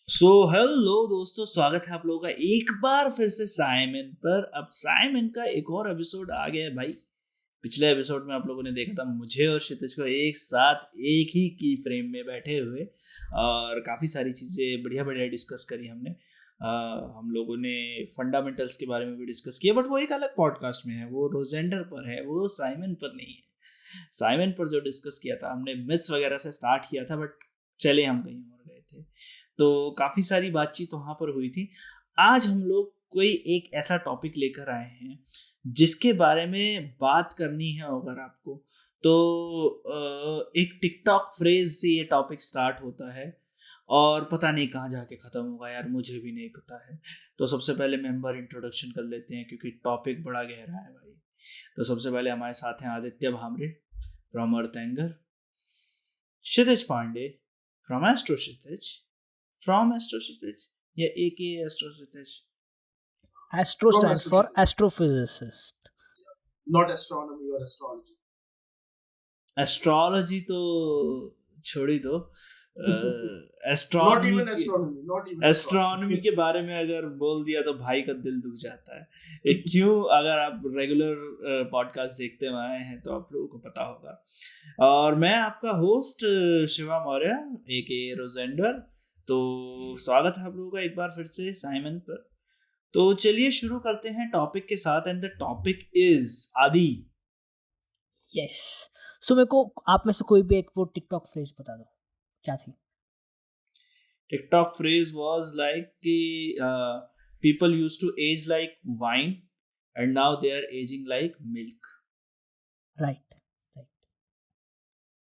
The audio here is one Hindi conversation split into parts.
सो हेलो दोस्तों, स्वागत है आप लोगों का एक बार फिर से साइमन पर। अब साइमन का एक और एपिसोड आ गया है भाई। पिछले एपिसोड में आप लोगों ने देखा था मुझे और क्षितिज को एक साथ एक ही की फ्रेम में बैठे हुए, और काफ़ी सारी चीज़ें बढ़िया बढ़िया डिस्कस करी हमने। हम लोगों ने फंडामेंटल्स के बारे में भी डिस्कस किया, बट वो एक अलग पॉडकास्ट में है, वो रोजेंडर पर है, वो साइमन पर नहीं है। साइमन पर जो डिस्कस किया था हमने मिथ्स वगैरह से स्टार्ट किया था, बट चले हम कहीं और गए थे, तो काफ़ी सारी बातचीत वहाँ पर हुई थी। आज हम लोग कोई एक ऐसा टॉपिक लेकर आए हैं जिसके बारे में बात करनी है अगर आपको, तो एक टिकटॉक फ्रेज से ये टॉपिक स्टार्ट होता है और पता नहीं कहाँ जाके ख़त्म होगा यार, मुझे भी नहीं पता है। तो सबसे पहले मेंबर इंट्रोडक्शन कर लेते हैं क्योंकि टॉपिक बड़ा गहरा है भाई। तो सबसे पहले हमारे साथ हैं आदित्य भामरे फ्रॉम अर्थ एंगर, Kshitij Pandey from Astro Kshitij, from Astrocytes, या AK Astrocytes. Astro From stands for astrocytes. astrophysicist. Not astronomy or astrology. Astrology तो छोड़ ही दो। Not even astronomy. Not even astronomy के बारे में अगर बोल दिया तो भाई का दिल दुख जाता है। ये क्यों? अगर आप रेगुलर पॉडकास्ट देखते हुए आए हैं तो आप लोगों को पता होगा। और मैं आपका होस्ट शिवा मौर्य AK रोजेंडर। तो स्वागत है आप लोगों का एक बार फिर से साइमन पर। तो चलिए शुरू करते हैं टॉपिक के साथ, एंड द टॉपिक इज आदि। यस, सो मेरे को आप में से कोई भी एक वो टिकटॉक फ्रेज बता दो, क्या थी? टिकटॉक फ्रेज वाज लाइक कि people used to age like wine and now they are aging like milk. Right right.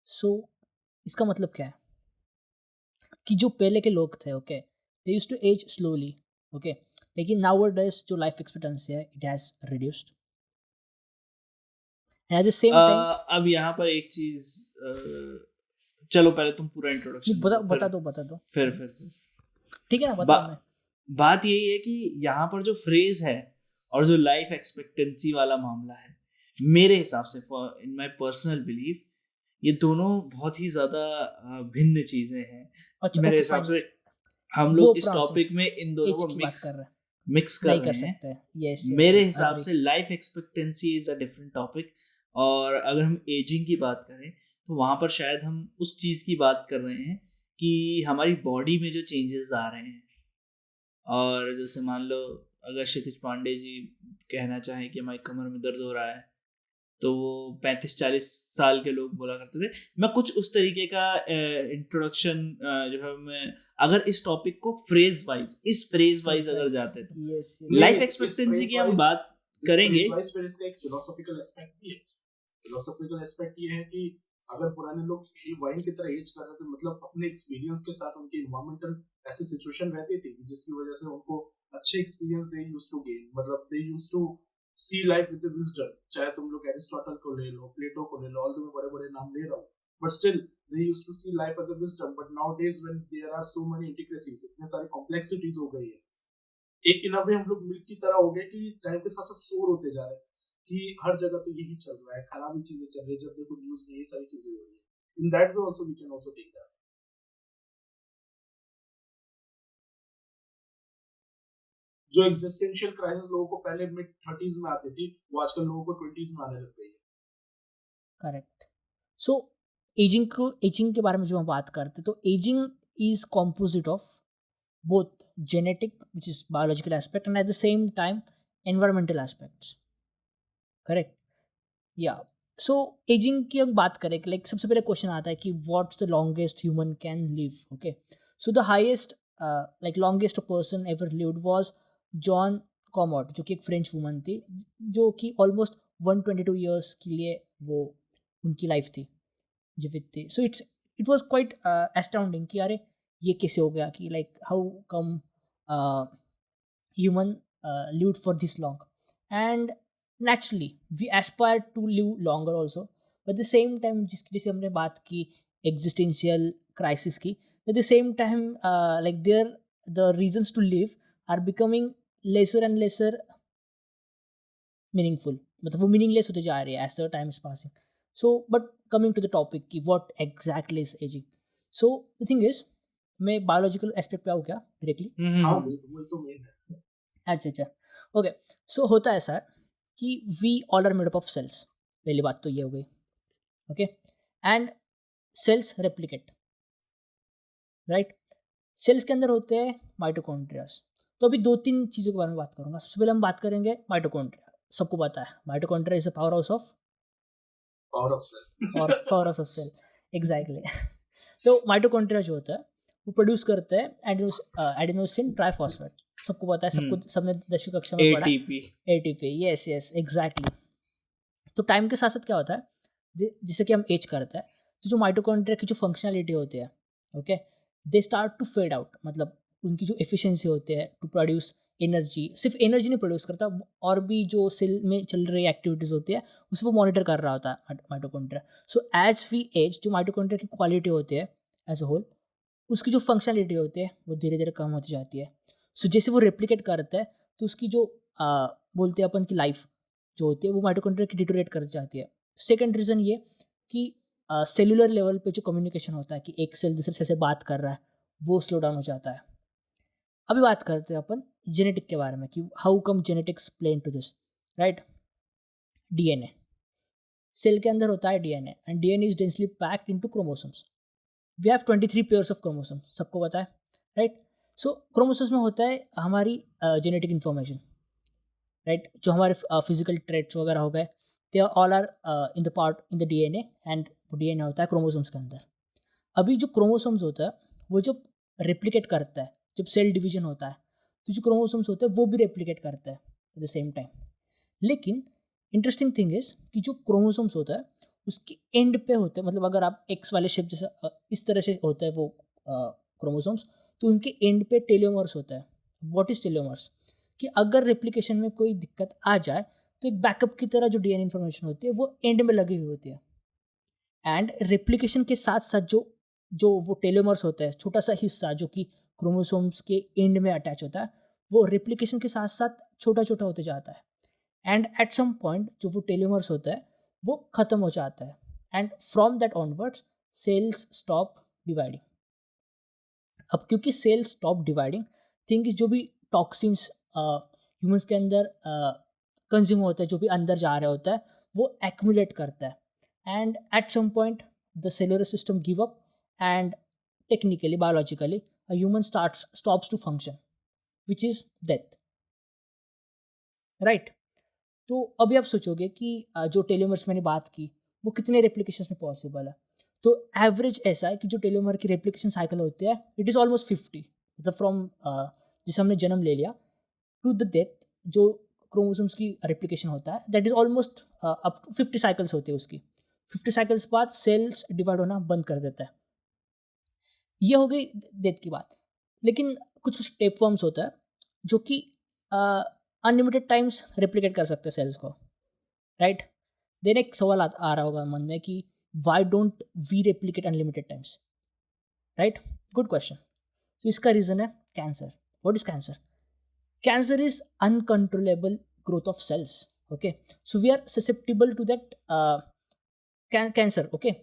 So इसका मतलब क्या है कि जो पहले के लोग थे, okay, they used to age slowly, okay, लेकिन नाउअडेज जो लाइफ एक्सपेक्टेंसी है it has reduced and at the same time. अब यहाँ पर एक चीज, चलो पहले तुम पूरा इंट्रोडक्शन बता दो फिर ठीक है ना, बता मैं। बात यही है कि यहाँ पर जो फ्रेज है और जो लाइफ एक्सपेक्टेंसी वाला मामला है, मेरे हिसाब से इन माय पर्सनल बिलीफ, ये दोनों बहुत ही ज्यादा भिन्न चीजें हैं। अच्छा, मेरे हिसाब से हम लोग इस टॉपिक में इन दोनों को मिक्स कर रहे हैं। yes, मेरे yes, हिसाब agree. से life expectancy is a different topic, और अगर हम एजिंग की बात करें तो वहाँ पर शायद हम उस चीज़ की बात कर रहे हैं कि हमारी बॉडी में जो चेंजेस आ रहे हैं। और जैसे मान लो अगर क्षितिज पांडे जी कहना चाहें कि हमारी कमर में दर्द हो रहा है, तो वो 35-40 साल के लोग बोला करते थे। मैं कुछ उस तरीके का इंट्रोडक्शन जो है, मैं अगर इस टॉपिक को फ्रेज वाइज अगर जाते तो लाइफ एक्सपेक्टेंसी की हम बात करेंगे। फिर इसका एक फिलोसॉफिकल एस्पेक्ट भी है। फिलोसॉफिकल एस्पेक्ट ये है कि अगर पुराने लोग वाइन की तरह एज कर रहे थे, मतलब अपने एक्सपीरियंस के साथ उनकी एनवायरमेंटल ऐसी सिचुएशन रहती थी जिसकी वजह से उनको अच्छे experience they used to gain, मतलब they used to see life with wisdom. चाहे तुम लोग एरिस्टोटल को ले लो, प्लेटो को ले लो, ऑल मैं बड़े बड़े नाम ले रहा हूँ, but still they used to see life as a wisdom. But nowadays when there are so many intricacies, इतने सारी complexities हो गई है, एक इन अ वे हम लोग मिल्क की तरह हो गए कि टाइम के साथ साथ सोर होते जा रहे हैं कि हर जगह तो यही चल रहा है, खराब ही चीजें चल रही है। जब देखो न्यूज में यही सारी चीजें हो रही है, in that way also we can also take that. जो एग्जिस्टेंशियल क्राइसिस लोगों को पहले मिड 30s में आती थी, वो आजकल लोगों को 20s में आने लग गई है। करेक्ट। सो एजिंग के बारे में जब हम बात करते तो ageing is composite of both genetic, which is biological aspect, and at the same time environmental aspects. Correct? Yeah. So aging की हम बात करें, like सबसे पहले क्वेश्चन आता है कि what's the longest human can live? Okay. So the highest like longest person ever lived was John Comot, जो कि एक फ्रेंच वुमन थी, जो कि ऑलमोस्ट 122 ईयर्स के लिए वो उनकी लाइफ थी, जीवित थी. So it was quite astounding कि अरे ये कैसे हो गया कि like how come human lived for this long. And naturally we aspire to live longer also, but the same time जैसे हमने बात की एग्जिस्टेंशियल क्राइसिस की, at the same time like there the reasons to live are becoming lesser and lesser meaningful. मतलब वो मीनिंगलेस होते जा रही है as the time is passing. So, but coming to the topic, what exactly is aging? So, the thing is, मैं बायोलॉजिकल एस्पेक्ट पे आऊँ क्या डायरेक्टली? हाँ वो तो मेन है। अच्छा, ओके। सो होता है ऐसा है कि we all are made up of cells, पहली बात तो ये हो गई, okay. And cells replicate, right? Cells के अंदर होते हैं माइटोकॉन्ड्रियाज। तो अभी 2-3 चीज़ों के बारे में बात करूँगा। सबसे पहले हम बात करेंगे माइटोकॉन्ड्रिया। सबको पता है mitochondria is a power house of power of cell. Power house of cell, exactly. तो माइटोकॉन्ड्रिया जो होता है वो प्रोड्यूस करते हैं एडेनोसिन ट्राइफॉस्फेट। सबको पता है, सबने 10वीं कक्षा में पढ़ा है। ATP। ATP, yes exactly. तो टाइम के साथ साथ क्या होता है, जिससे कि हम एज करते हैं, तो जो माइटोकॉन्ड्रिया की जो फंक्शनलिटी होती है, okay, they start to fade out. मतलब उनकी जो एफिशिएंसी होती है टू प्रोड्यूस एनर्जी, सिर्फ एनर्जी नहीं प्रोड्यूस करता, और भी जो सेल में चल रही एक्टिविटीज़ होती है उसे वो मॉनिटर कर रहा होता है mitochondria. So as we age, जो माइटोकॉन्ड्रिया की क्वालिटी होती है एज अ होल, उसकी जो फंक्शनलिटी होती है वो धीरे धीरे कम होती जाती है। सो जैसे वो रेप्लिकेट करता है तो उसकी जो बोलते हैं अपन की लाइफ जो होती है वो माइटोकॉन्ड्रिया की डिटोरेट कर जाती है। सेकंड रीज़न ये कि सेलुलर लेवल पे जो कम्युनिकेशन होता है कि एक सेल दूसरे सेल से बात कर रहा है, वो स्लो डाउन हो जाता है। अभी बात करते हैं अपन जेनेटिक के बारे में कि how come genetics play into this, right? DNA, cell के अंदर होता है DNA, and DNA is densely packed into chromosomes. We have 23 pairs of chromosomes, सबको पता है, राइट? सो क्रोमोसोम्स में होता है हमारी जेनेटिक इन्फॉर्मेशन, राइट? जो हमारे फिजिकल ट्रेट्स वगैरह हो गए, they all are in the part in the DNA, and DNA होता है क्रोमोसोम्स के अंदर। अभी जो क्रोमोसोम्स होता है वो जब रेप्लिकेट करता है, जब सेल डिवीजन होता है, तो जो क्रोमोसोम्स होते हैं वो भी रेप्लिकेट करता है एट द सेम टाइम। लेकिन इंटरेस्टिंग थिंग इज कि जो क्रोमोसोम्स होता है उसके एंड पे होते हैं, मतलब अगर आप एक्स वाले शेप जैसा इस तरह से होता है वो क्रोमोसोम्स, तो उनके एंड पे टेलोमर्स होता है। What is telomeres? कि अगर रेप्लिकेशन में कोई दिक्कत आ जाए तो एक बैकअप की तरह जो डीएनए इन्फॉर्मेशन होती है वो एंड में लगी हुई होती है। एंड रेप्लिकेशन के साथ साथ जो जो वो टेलोमर्स होता है, छोटा सा हिस्सा जो कि क्रोमोसोम्स के एंड में अटैच होता है, वो रेप्लिकेशन के साथ साथ छोटा छोटा होते जाता है। एंड एट सम पॉइंट जो वो टेलोमर्स होता है वो ख़त्म हो जाता है, and from that onwards cells stop dividing. अब क्योंकि सेल्स स्टॉप डिवाइडिंग, थिंक जो भी टॉक्सिन्स ह्यूमंस के अंदर कंज्यूम होता है, जो भी अंदर जा रहा होता है, वो एक्यूमुलेट करता है, and at some point the cellular system give up, and technically biologically a human stops to function, which is death, right? तो अभी आप सोचोगे कि जो टेलोमर्स मैंने बात की वो कितने रेप्लिकेशन में पॉसिबल है। तो एवरेज ऐसा है कि जो टेलोमर की रेप्लिकेशन साइकिल होती है इट इज़ ऑलमोस्ट 50, मतलब फ्रॉम जिसे हमने जन्म ले लिया टू द डेथ, जो क्रोमोसोम्स की रेप्लिकेशन होता है that is almost up to 50 cycles होती है उसकी। 50 साइकिल्स बाद सेल्स डिवाइड होना बंद कर देता है। ये हो गई डेथ की बात। लेकिन कुछ कुछ टेपवर्म्स होता है जो कि अनलिमिटेड टाइम्स रेप्लिकेट कर सकते हैं सेल्स को, राइट? देन एक सवाल आ रहा होगा मन में कि why don't we replicate unlimited times, right? Good question. तो इसका रीज़न है cancer. What is cancer? Cancer is uncontrollable growth of cells, okay? So we are susceptible to that cancer, okay?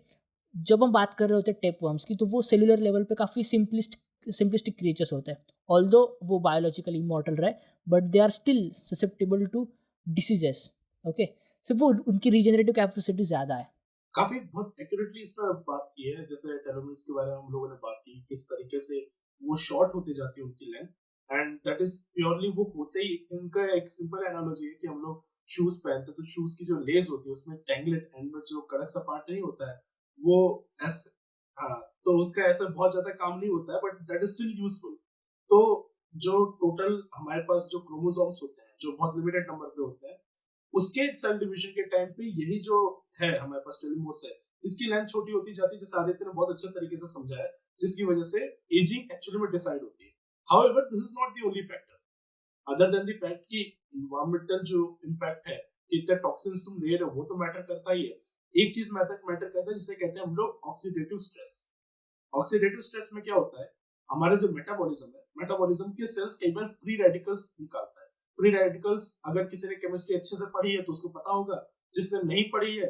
जब हम बात कर रहे होते हैं टेपवर्म्स की, तो वो सेलुलर लेवल पे काफ़ी सिंपलिस्टिक क्रिएचर्स होते हैं। ऑल्दो वो बायोलॉजिकली इमॉर्टल रहे, but they are still susceptible to diseases, okay? So वो उनकी रीजनरेटिव कैपेसिटी ज़्यादा है। काफी बहुत एक्यूरेटली इसमें बात की है। जैसे टेलोमेर्स के बारे में हम लोगों ने बात की, किस तरीके से वो शॉर्ट होते जाती है उनकी length, and that is purely वो होते ही। इनका एक सिंपल एनालॉजी है कि हम लोग शूज पहनते हैं तो शूज की जो लेस होती है उसमें टेंगलेट एंड में जो कड़क सा पार्ट नहीं होता है वो ऐसे, हाँ, तो उसका ऐसा बहुत ज्यादा काम नहीं होता है, but that is still useful. तो जो टोटल हमारे पास जो क्रोमोसोम्स होते हैं जो बहुत लिमिटेड नंबर पे होते हैं, उसके सेल डिवीजन के टाइम पे यही जो है हमारे पास टेलोमर्स है, इसकी लेंथ छोटी होती जाती है, जैसे आदित्य ने बहुत अच्छे तरीके से समझाया, जिसकी वजह से एजिंग एक्चुअली में डिसाइड होती है। However this is not the only factor other than the fact कि एनवायरमेंटल जो इंपैक्ट है, कितने टॉक्सिन्स तुम ले रहे हो, वो तो मैटर करता ही है। एक चीज मैटर करता है जिसे कहते हैं हम लोग ऑक्सीडेटिव स्ट्रेस। ऑक्सीडेटिव स्ट्रेस में क्या होता है, हमारे जो मेटाबॉलिज्म के सेल्स कई बार फ्री रेडिकल्स निकालता है। फ्री रेडिकल्स अगर किसी ने केमिस्ट्री अच्छे से पढ़ी है तो उसको पता होगा, जिसने नहीं पढ़ी है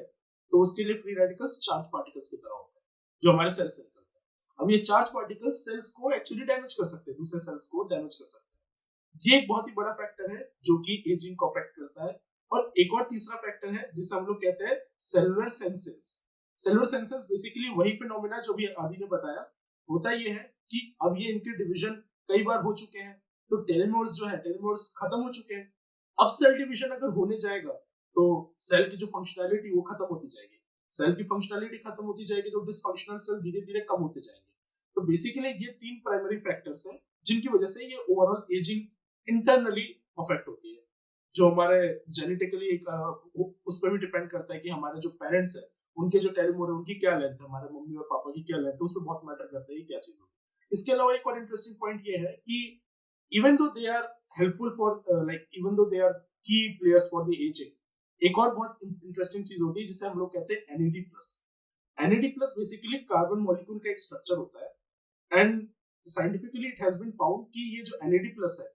तो उसके लिए फ्री रेडिकल्स चार्ज पार्टिकल्स की तरह होते हैं जो हमारे सेल से निकलते हैं। अब ये चार्ज पार्टिकल्स सेल्स को एक्चुअली डैमेज कर सकते हैं, दूसरे सेल्स को डैमेज कर सकते हैं। ये एक बहुत ही बड़ा फैक्टर है जो कि एजिंग को अफेक्ट करता है। और एक और तीसरा फैक्टर है जिसे हम लोग कहते हैं cellular senses. Cellular senses basically वही फिनोमेना जो भी आदि ने बताया। होता ये है कि अब ये इनके डिवीजन कई बार हो चुके हैं, तो टेलोमेर्स जो है टेलोमेर्स खत्म हो चुके हैं। अब सेल डिवीजन अगर होने जाएगा तो सेल की जो फंक्शनैलिटी वो खत्म होती जाएगी। सेल की फंक्शनैलिटी खत्म होती जाएगी तो डिसफंक्शनल सेल धीरे धीरे कम होते जाएंगे। तो बेसिकली ये तीन प्राइमरी फैक्टर्स हैं जिनकी वजह से ये ओवरऑल एजिंग इंटरनली अफेक्ट होती है। जो हमारे जेनेटिकली उस पर भी डिपेंड करता है कि हमारे जो पेरेंट्स है उनके जो टेलोमेर है उनकी क्या लेंथ है, हमारे मम्मी और पापा की क्या लेंथ है, उस पर बहुत मैटर करता है क्या चीज होगी। इसके अलावा एक और इंटरेस्टिंग पॉइंट ये है कि even though they are helpful for even though they are key players for the ageing, एक और बहुत इंटरेस्टिंग चीज होती है जिसे हम लोग कहते हैं NAD+। NAD+ basically carbon molecule का एक स्ट्रक्चर होता है and scientifically it has been found कि ये जो NAD+ है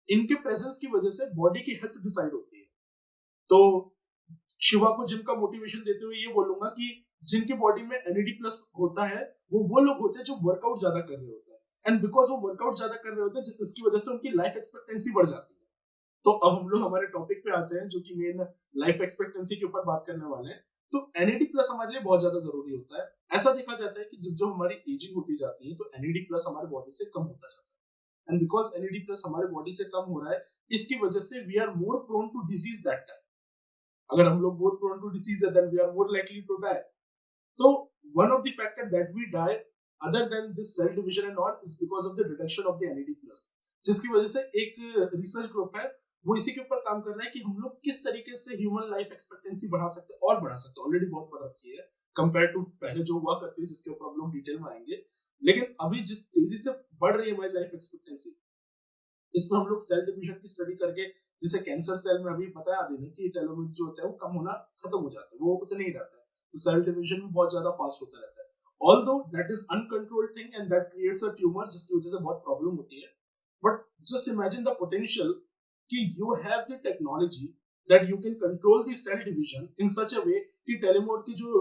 इनके प्रेजेंस की वजह से बॉडी की हेल्थ डिसाइड होती है। तो शिवा को जिम का मोटिवेशन देते हुए ये बोलूंगा कि जिनकी बॉडी में NAD+ होता है वो लोग होते हैं जो वर्कआउट ज्यादा कर रहे होते हैं एंड बिकॉज वो वर्कआउट ज्यादा कर रहे होते हैं इसकी वजह से उनकी लाइफ एक्सपेक्टेंसी बढ़ जाती है। तो अब हम लोग हमारे टॉपिक पे आते हैं जो कि मेन लाइफ एक्सपेक्टेंसी के ऊपर बात करने वाले हैं। तो NAD+ हमारे लिए बहुत ज्यादा जरूरी होता है। ऐसा देखा जाता है कि जब हमारी एजिंग होती जाती है तो NAD+ हमारे बॉडी से कम होता जाता है एंड बिकॉज NAD+ हमारे बॉडी से कम हो रहा है इसकी वजह से we are more prone to disease that time. अगर हम लोग मोर प्रोन टू डिजीज है then we are more likely to die. तो one of the factor that we die other than this cell division and all is because of the reduction of the NAD+, जिसकी वजह से एक रिसर्च ग्रुप है वो इसी के ऊपर काम कर रहा है कि हम लोग किस तरीके से ह्यूमन लाइफ एक्सपेक्टेंसी बढ़ा सकते हैं और बढ़ा सकते हैं। ऑलरेडी बहुत बढ़ रखी है कंपेयर टू पहले जो हुआ करती है, जिसके ऊपर हम लोग डिटेल में आएंगे। लेकिन अभी जिस तेजी से बढ़ रही है हमारी लाइफ एक्सपेक्टेंसी, इसमें हम लोग सेल डिवीजन की स्टडी करके, जैसे कैंसर सेल में अभी बताया आपने कि टेलोमेर जो होता है वो कम होना खत्म हो जाता है, वो उतना ही रहता है, तो सेल डिवीजन भी बहुत ज्यादा फास्ट होता रहता है। Although that is uncontrolled thing and that creates a tumour, जिसकी वजह से बहुत प्रॉब्लम होती है। But just imagine the potential कि you have the technology that you can control the cell division in such a way कि टेलोमेर की जो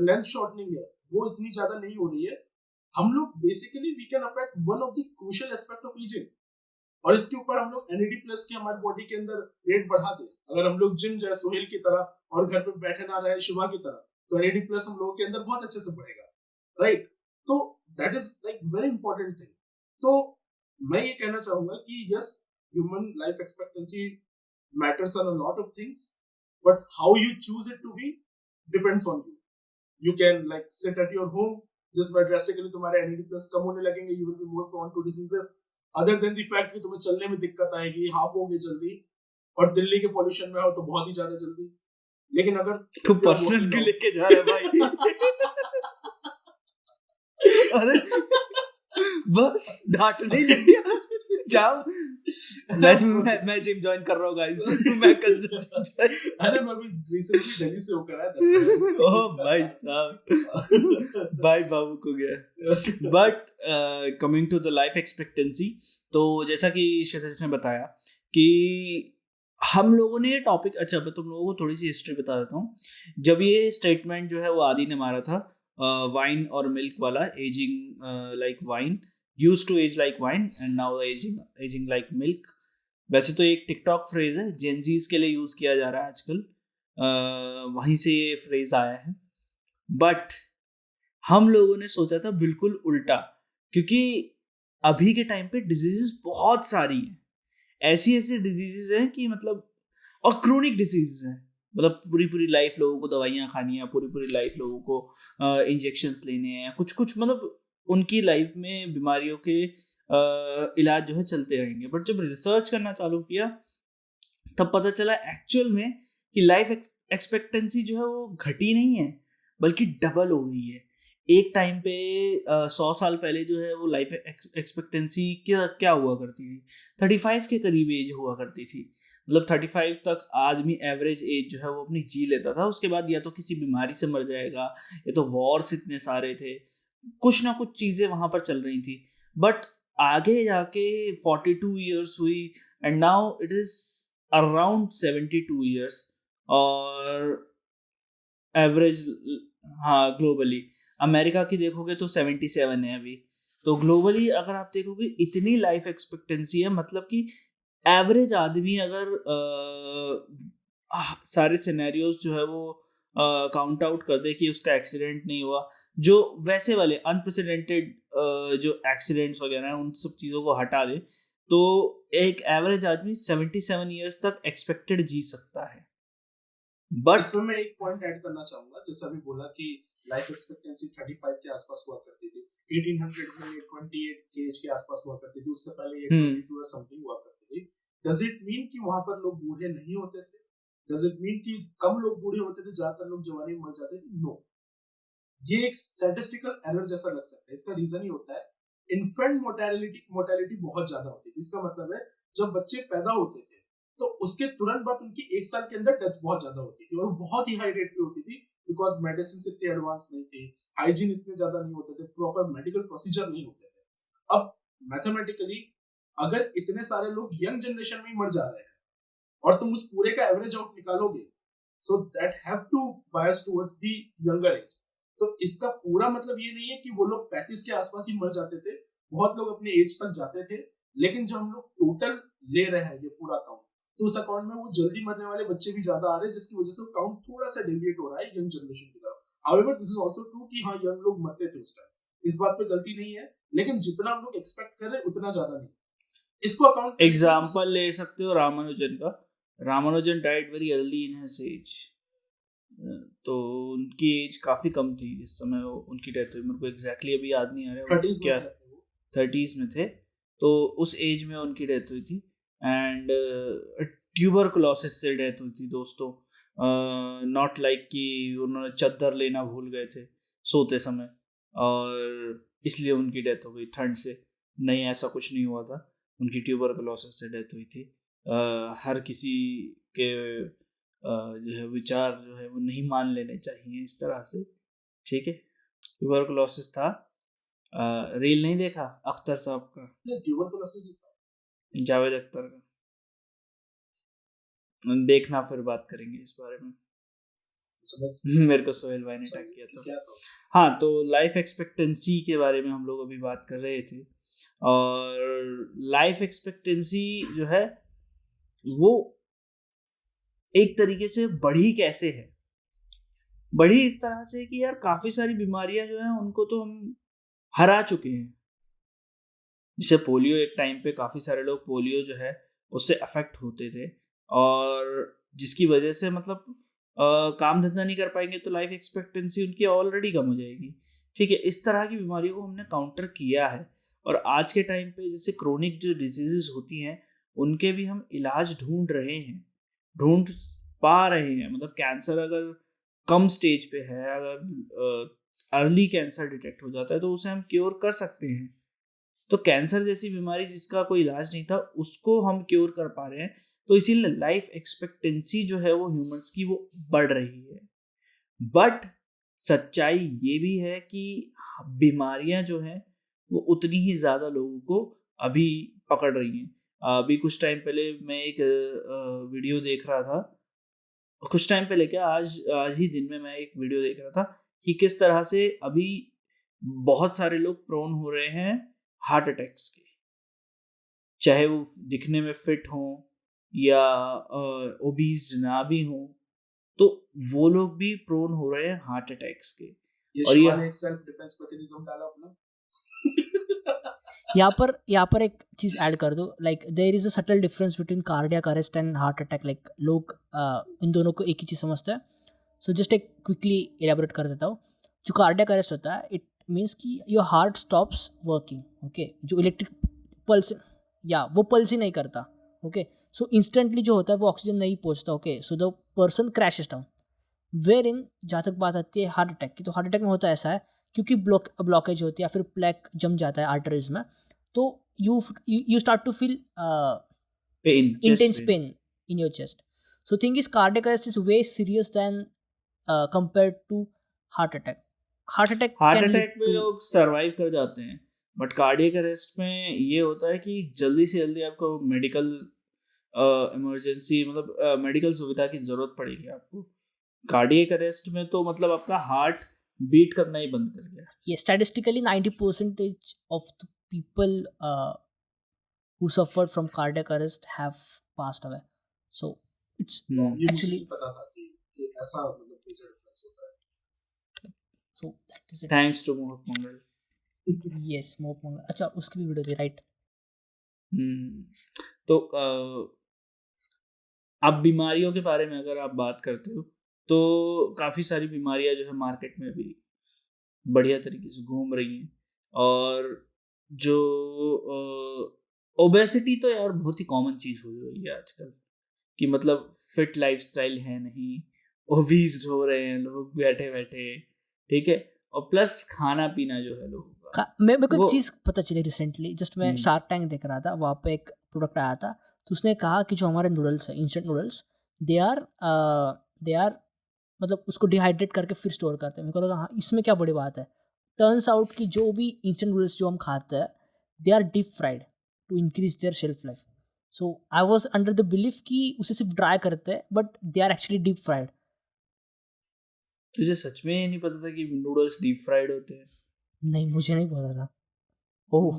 लेंथ शॉर्टनिंग है वो इतनी ज्यादा नहीं हो रही है। हम लोग basically we can affect one of the crucial aspect of ageing, और इसके ऊपर हम लोग NAD+ की हमारी बॉडी के अंदर रेट बढ़ा दे। अगर हम लोग जिम जाए सोहेल की तरह और घर पे बैठे ना रहे शिवा की तरह, तो NAD+ हम लोगों के अंदर बहुत अच्छे से बढ़ेगा, राइट? तो that is like very important thing. तो मैं ये कहना चाहूंगा कि yes, human life expectancy matters on a lot of things, but how you choose it to be depends on you. You can like sit at your home just by drastically तुम्हारे NAD+ कम होने लगेंगे, you will be more prone to diseases other than the fact कि तुम्हें चलने में दिक्कत आएगी, हाफ होगे जल्दी, और दिल्ली के पोल्यूशन में हो तो बहुत ही ज्यादा जल्दी। लेकिन अगर तू पर्सनल क्यों लेके जा रहा है भाई? अरे बस डांटने ही लग गया। जाओ मैं जिम ज्वाइन कर रहा हूँ गाइस, मैं कल से। अरे मैं भी रिसेंटली दिल्ली से होकर आया। ओह भाई साहब, भाई बाबू को गया। But coming to the life expectancy, तो जैसा कि क्षितिज ने बताया कि हम लोगों ने ये टॉपिक, अच्छा मैं तुम लोगों को थोड़ी सी हिस्ट्री बता देता हूँ। जब ये स्टेटमेंट जो है वो आदि ने मारा था, वाइन और मिल्क वाला, ageing like wine, used to age like wine and now aging like milk। वैसे तो एक टिकटॉक फ्रेज है, जेनजीज के लिए यूज किया जा रहा है आजकल, वहीं से ये फ्रेज आया है। बट हम लोगों ने सोचा था बिल्कुल उल्टा, क्योंकि अभी के टाइम पे डिजीजेस बहुत सारी हैं, ऐसी ऐसी डिजीजेस हैं कि मतलब, और क्रोनिक डिजीजेस हैं, मतलब पूरी लाइफ लोगों को दवाइयाँ खानी है, पूरी लाइफ लोगों को इंजेक्शंस लेने हैं, कुछ मतलब उनकी लाइफ में बीमारियों के इलाज जो है चलते रहेंगे। बट जब रिसर्च करना चालू किया तब पता चला एक्चुअल में कि लाइफ एक्सपेक्टेंसी जो है वो घटी नहीं है, बल्कि डबल हो गई है। एक टाइम पे 100 साल पहले जो है वो लाइफ एक्सपेक्टेंसी क्या हुआ करती थी, 35 के करीब एज हुआ करती थी। मतलब 35 तक आदमी एवरेज एज जो है वो अपनी जी लेता था, उसके बाद या तो किसी बीमारी से मर जाएगा, या तो वॉर्स इतने सारे थे, कुछ ना कुछ चीजें वहां पर चल रही थी। बट आगे जाके 42 इयर्स हुई and now it is around 72 years, और एवरेज, हाँ ग्लोबली अमेरिका की देखोगे तो 77 है अभी। तो ग्लोबली अगर आप देखोगे इतनी लाइफ एक्सपेक्टेंसी है, मतलब कि एवरेज आदमी अगर सारे सिनेरियोज जो है वो काउंट आउट कर दे कि उसका एक्सीडेंट नहीं हुआ, जो वैसे वाले अनप्रेसिडेंटेड जो एक्सीडेंट्स वगैरह हैं उन सब चीज़ों को हटा दे, तो एक एवरेज आदमी 77 ईयर्स तक एक्सपेक्टेड जी सकता है। बट इसमें मैं एक पॉइंट ऐड करना चाहूंगा, जैसे अभी बोला कि लाइफ एक्सपेक्टेंसी 35 के आसपास हुआ करती थी, 1800 में 28 के एज के आसपास हुआ करती थी, उससे पहले 22 और समथिंग हुआ करती थी। डज इट मीन कि वहां पर लोग बूढ़े नहीं होते थे? डज इट मीन कि कम लोग बूढ़े होते थे, ज्यादातर लोग जवानी में मर जाते थे? नो, ये एक स्टैटिस्टिकल एरर जैसा लग सकता है। इसका रीजन ही होता है इन्फेंट मोर्टेलिटी बहुत ज्यादा होती थी। इसका मतलब है जब बच्चे पैदा होते थे तो उसके तुरंत बाद उनकी 1 साल के अंदर डेथ बहुत ज्यादा होती थी, और बहुत ही हाई रेट पे होती थी, बिकॉज मेडिसिन इतने एडवांस नहीं थे, हाइजीन इतने ज्यादा नहीं होते थे, प्रॉपर मेडिकल प्रोसीजर नहीं होते थे। अब मैथमेटिकली अगर इतने सारे लोग यंग जनरेशन में ही मर जा रहे हैं और तुम उस पूरे का एवरेज आउट निकालोगे, so that have to bias towards the younger age. तो इसका पूरा मतलब ये नहीं है कि वो लोग 35 के आसपास ही मर जाते थे, बहुत लोग अपने एज तक जाते थे, लेकिन जो हम लोग टोटल ले रहे हैं ये पूरा काउंट, तो उस अकाउंट में वो जल्दी मरने वाले बच्चे भी ज्यादा आ रहे हैं, जिसकी वजह से काउंट थोड़ा सा डेविएट हो रहा है यंग जनरेशन की तरफ। However this is also true कि हाँ यंग लोग मरते थे उस टाइम, इस बात पे गलती नहीं है, लेकिन जितना हम लोग एक्सपेक्ट कर रहे हैं उतना ज्यादा नहीं। इसको अकाउंट एग्जाम्पल ले सकते हो रामानुजन का। Ramanujan died very early in his age, तो उनकी एज काफी कम थी जिस समय उनकी डेथ हुई। मेरे को एग्जैक्टली अभी याद नहीं आ रहा है क्या, 30s में थे, तो उस एज में उनकी डेथ हुई थी। एंड ट्यूबरकुलोसिस से डेथ हुई थी दोस्तों, नॉट लाइक कि उन्होंने चद्दर लेना भूल गए थे सोते समय और इसलिए उनकी डेथ हो गई ठंड से। नहीं, ऐसा कुछ नहीं हुआ था, उनकी ट्यूबरकुलोसिस से डेथ हुई थी। हर किसी के जो है विचार जो है वो नहीं मान लेने चाहिए इस तरह से, ठीक है। ट्यूबरकुलोसिस था। रील नहीं देखा अख्तर साहब का, ट्यूबरकुलोसिस जावेद अख्तर का? देखना, फिर बात करेंगे इस बारे में। मेरे को सोहेल भाई ने टैग किया था। हाँ, तो लाइफ एक्सपेक्टेंसी के बारे में हम लोग अभी बात कर रहे थे, और लाइफ एक्सपेक्टेंसी जो है वो एक तरीके से बढ़ी कैसे है, बढ़ी इस तरह से कि यार काफी सारी बीमारियां जो हैं उनको तो हम हरा चुके हैं। जैसे पोलियो, एक टाइम पे काफी सारे लोग पोलियो जो है उससे अफेक्ट होते थे, और जिसकी वजह से मतलब काम धंधा नहीं कर पाएंगे तो लाइफ एक्सपेक्टेंसी उनकी ऑलरेडी कम हो जाएगी, ठीक है। इस तरह की बीमारियों को हमने काउंटर किया है, और आज के टाइम पे जैसे क्रोनिक जो डिजीजेस होती हैं उनके भी हम इलाज ढूंढ पा रहे हैं। मतलब कैंसर अगर कम स्टेज पे है, अगर अर्ली कैंसर डिटेक्ट हो जाता है तो उसे हम क्योर कर सकते हैं। तो कैंसर जैसी बीमारी जिसका कोई इलाज नहीं था उसको हम क्योर कर पा रहे हैं, तो इसीलिए लाइफ एक्सपेक्टेंसी जो है वो ह्यूमंस की वो बढ़ रही है। बट सच्चाई ये भी है कि बीमारियां जो हैं वो उतनी ही ज़्यादा लोगों को अभी पकड़ रही हैं। अभी कुछ टाइम पहले मैं एक वीडियो देख रहा था, कुछ टाइम पहले क्या, आज ही दिन में मैं एक वीडियो देख रहा था कि किस तरह से अभी बहुत सारे लोग प्रोन हो रहे हैं हार्ट अटैक्स के, चाहे वो दिखने में फिट हों या ओबीज ना भी हों, तो वो लोग भी प्रोन हो रहे हैं हार्ट अटैक्स के। और ये एक सेल्फ डिफेंस मैकेनिज्म डाला अपना। यहाँ पर एक चीज ऐड कर दो, like there is a subtle difference between cardiac arrest and heart attack. Like लोग इन दोनों को एक ही चीज समझते हैं। सो जस्ट एक क्विकली इलेबोरेट कर देता हूँ। जो कार्डियक अरेस्ट होता है, इट मीन्स कि your heart stops working, okay. जो इलेक्ट्रिक पल्स, या वो पल्स ही नहीं करता, ओके। सो इंस्टेंटली जो होता है वो ऑक्सीजन नहीं पहुँचता, okay. So the person crashes down. Where in जहाँ तक बात आती है हार्ट अटैक की, तो हार्ट अटैक में होता ऐसा है क्योंकि ब्लॉकेज होती है या फिर प्लेक जम जाता है आर्टरीज में, तो you start to feel intense pain in your chest. So thing is cardiac arrest is way serious than compared to heart attack. Heart attack में लोग सरवाइव कर जाते हैं, बट कार्डियक अरेस्ट में ये होता है कि जल्दी से जल्दी आपको मेडिकल इमरजेंसी, मतलब मेडिकल सुविधा की जरूरत पड़ेगी आपको। कार्डियक अरेस्ट में तो मतलब आपका हार्ट बीट करना ही बंद कर गया। ये statistically 90% of the people who suffered from cardiac arrest have passed away. So it's ये मुझे actually नहीं पता था कि ऐसा मतलब मेजर डिफरेंस होता है। so that is it. Thanks to Mohak Mangal. Yes, मोहक मंगल, अच्छा उसकी भी वीडियो थी, राइट? तो अब बीमारियों के बारे में अगर आप बात करते हो तो काफ़ी सारी बीमारियां जो है मार्केट में भी बढ़िया तरीके से घूम रही हैं। और जो ओबेसिटी तो यार बहुत ही कॉमन चीज़ हो गई है आजकल, कि मतलब फिट लाइफस्टाइल है नहीं, ओबीज हो रहे हैं लोग बैठे बैठे, ठीक है। और प्लस खाना पीना जो है लोगों का, मेरे को वो एक चीज़ पता चली रिसेंटली, जस्ट मैं शार्क टैंक देख रहा था, वहाँ पे एक प्रोडक्ट आया था, तो उसने कहा कि जो हमारे नूडल्स है, इंस्टेंट नूडल्स, दे आर मतलब उसको डिहाइड्रेट करके फिर स्टोर करते हैं। मेरे को लगा हाँ इसमें क्या बड़ी बात है। टर्न्स आउट कि जो भी इंस्टेंट नूडल्स जो हम खाते हैं, they are deep fried to increase their shelf life. So I was under the belief कि उसे सिर्फ ड्राई करते हैं, but they are actually deep fried. तुझे सच में नहीं पता था कि नूडल्स डीप फ्राइड होते हैं? नहीं, मुझे नहीं पता था। Oh,